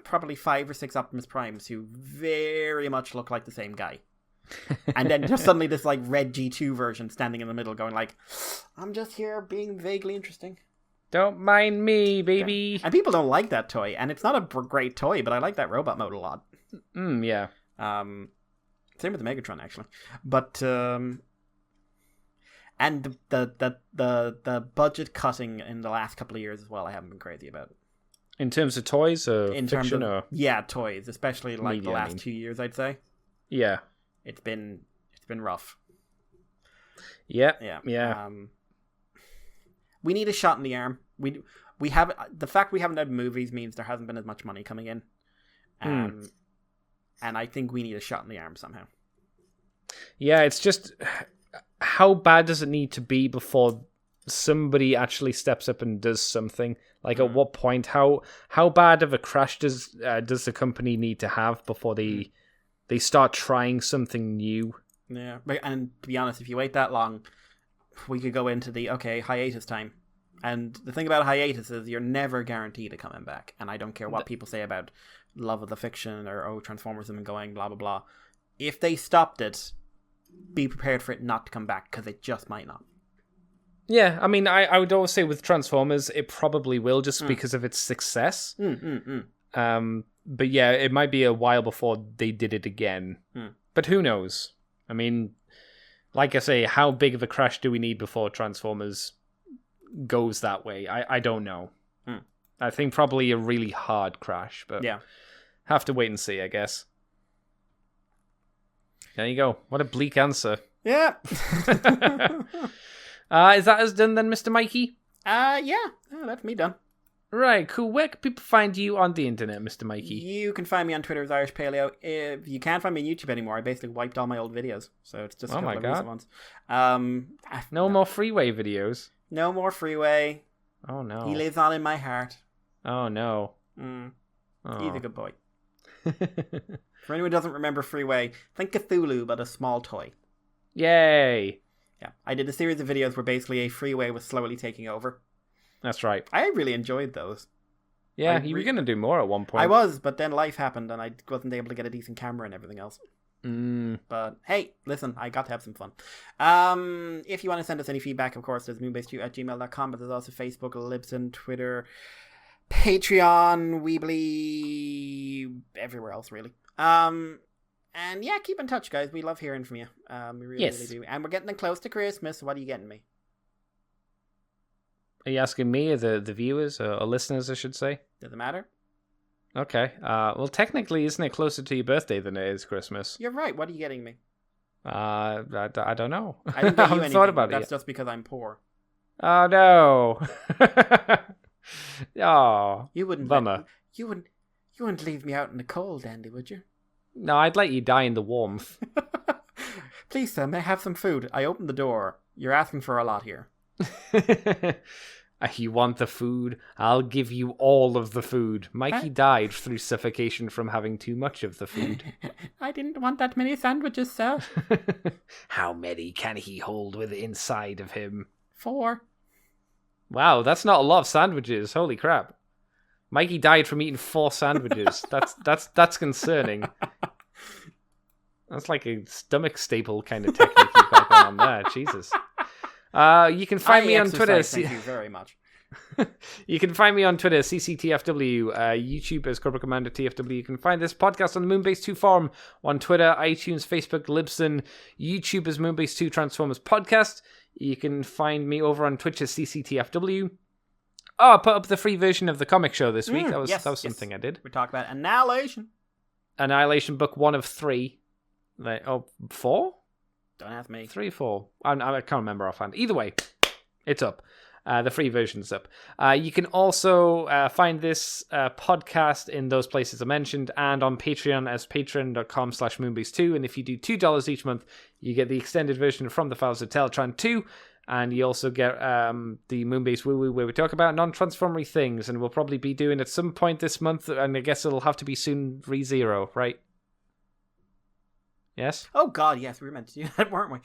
probably 5 or 6 Optimus Primes who very much look like the same guy. And then just suddenly this like red G2 version standing in the middle going like, I'm just here being vaguely interesting. Don't mind me, baby. Yeah. And people don't like that toy, and it's not a great toy, but I like that robot mode a lot. Yeah. Same with the Megatron, actually. But and the budget cutting in the last couple of years as well, I haven't been crazy about. In terms of toys, or in fiction, terms of, or yeah, toys, especially like media, the last 2 years, I'd say. Yeah, it's been rough. Yeah. We need a shot in the arm. We have the fact we haven't had movies means there hasn't been as much money coming in, and I think we need a shot in the arm somehow. Yeah, it's just, how bad does it need to be before somebody actually steps up and does something? Like, at what point? How bad of a crash does the company need to have before they start trying something new? Yeah, and to be honest, if you wait that long, we could go into the hiatus time. And the thing about hiatus is you're never guaranteed of coming back. And I don't care what people say about love of the fiction or Transformers and going blah blah blah. If they stopped it, be prepared for it not to come back, because it just might not. Yeah, I mean, I would always say with Transformers, it probably will, just because of its success. But yeah, it might be a while before they did it again. But who knows? I mean, like I say, how big of a crash do we need before Transformers goes that way? I don't know. I think probably a really hard crash, but yeah, have to wait and see, I guess. There you go. What a bleak answer. Yeah. Is that us done then, Mr. Mikey? Yeah, that's me done. Right, cool. Where can people find you on the internet, Mr. Mikey? You can find me on Twitter as Irish Paleo. If you can't find me on YouTube anymore, I basically wiped all my old videos, so it's just a couple of recent ones. No more Freeway videos. No more Freeway. Oh no. He lives on in my heart. Oh no. He's a good boy. For anyone who doesn't remember Freeway, think Cthulhu, but a small toy. Yay! Yeah, I did a series of videos where basically a Freeway was slowly taking over. That's right. I really enjoyed those. Yeah, you were going to do more at one point. I was, but then life happened and I wasn't able to get a decent camera and everything else. But hey, listen, I got to have some fun. If you want to send us any feedback, of course, there's moonbase2@gmail.com, but there's also Facebook, Libsyn, Twitter, Patreon, Weebly, everywhere else, really. And yeah, keep in touch, guys. We love hearing from you. We really do. And we're getting close to Christmas. So what are you getting me? Are you asking me or the viewers or listeners, I should say? Does it matter? Okay. Well, technically, isn't it closer to your birthday than it is Christmas? You're right. What are you getting me? I don't know. I didn't get you anything. Thought about That's it just because I'm poor. Oh, no. Oh, You wouldn't. bummer. You wouldn't leave me out in the cold, Andy, would you? No, I'd let you die in the warmth. Please, sir, may I have some food? I opened the door. You're asking for a lot here. You want the food? I'll give you all of the food. Mikey died through suffocation from having too much of the food. I didn't want that many sandwiches, sir. How many can he hold with inside of him? 4. Wow, that's not a lot of sandwiches. Holy crap. Mikey died from eating 4 sandwiches. That's concerning. That's like a stomach staple kind of technique you've got going on there. Jesus. You can find me on Twitter. Thank you very much. You can find me on Twitter, CCTFW, YouTube as Cobra Commander TFW. You can find this podcast on the Moonbase 2 forum on Twitter, iTunes, Facebook, Libsyn, YouTube as Moonbase 2 Transformers Podcast. You can find me over on Twitch as CCTFW. Oh, I put up the free version of the comic show this week. That was something I did. We talked about Annihilation. Annihilation book 1 of 3. 4? Don't ask me. 3, 4. I can't remember offhand. Either way, it's up. The free version's up. You can also find this podcast in those places I mentioned and on Patreon as patreon.com/moonbase2. And if you do $2 each month, you get the extended version from the Files of Ectotron 2. And you also get the Moonbase Woo Woo, where we talk about non-transformery things. And we'll probably be doing at some point this month. And I guess it'll have to be soon ReZero, right? Yes? Oh, God, yes. We were meant to do that, weren't we?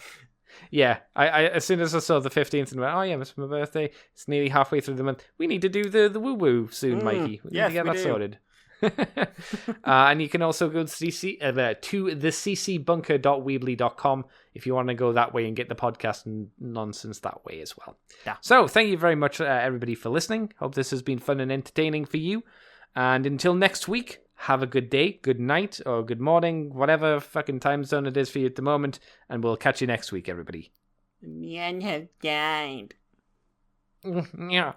Yeah, I as soon as I saw the 15th and went, oh yeah, it's my birthday. It's nearly halfway through the month. We need to do the woo woo soon, Mikey. We need to get that sorted. And you can also go to thecbunker.weebly.com if you want to go that way and get the podcast and nonsense that way as well. Yeah. So thank you very much, everybody, for listening. Hope this has been fun and entertaining for you. And until next week, have a good day, good night, or good morning, whatever fucking time zone it is for you at the moment. And we'll catch you next week, everybody. Men have died. Yeah.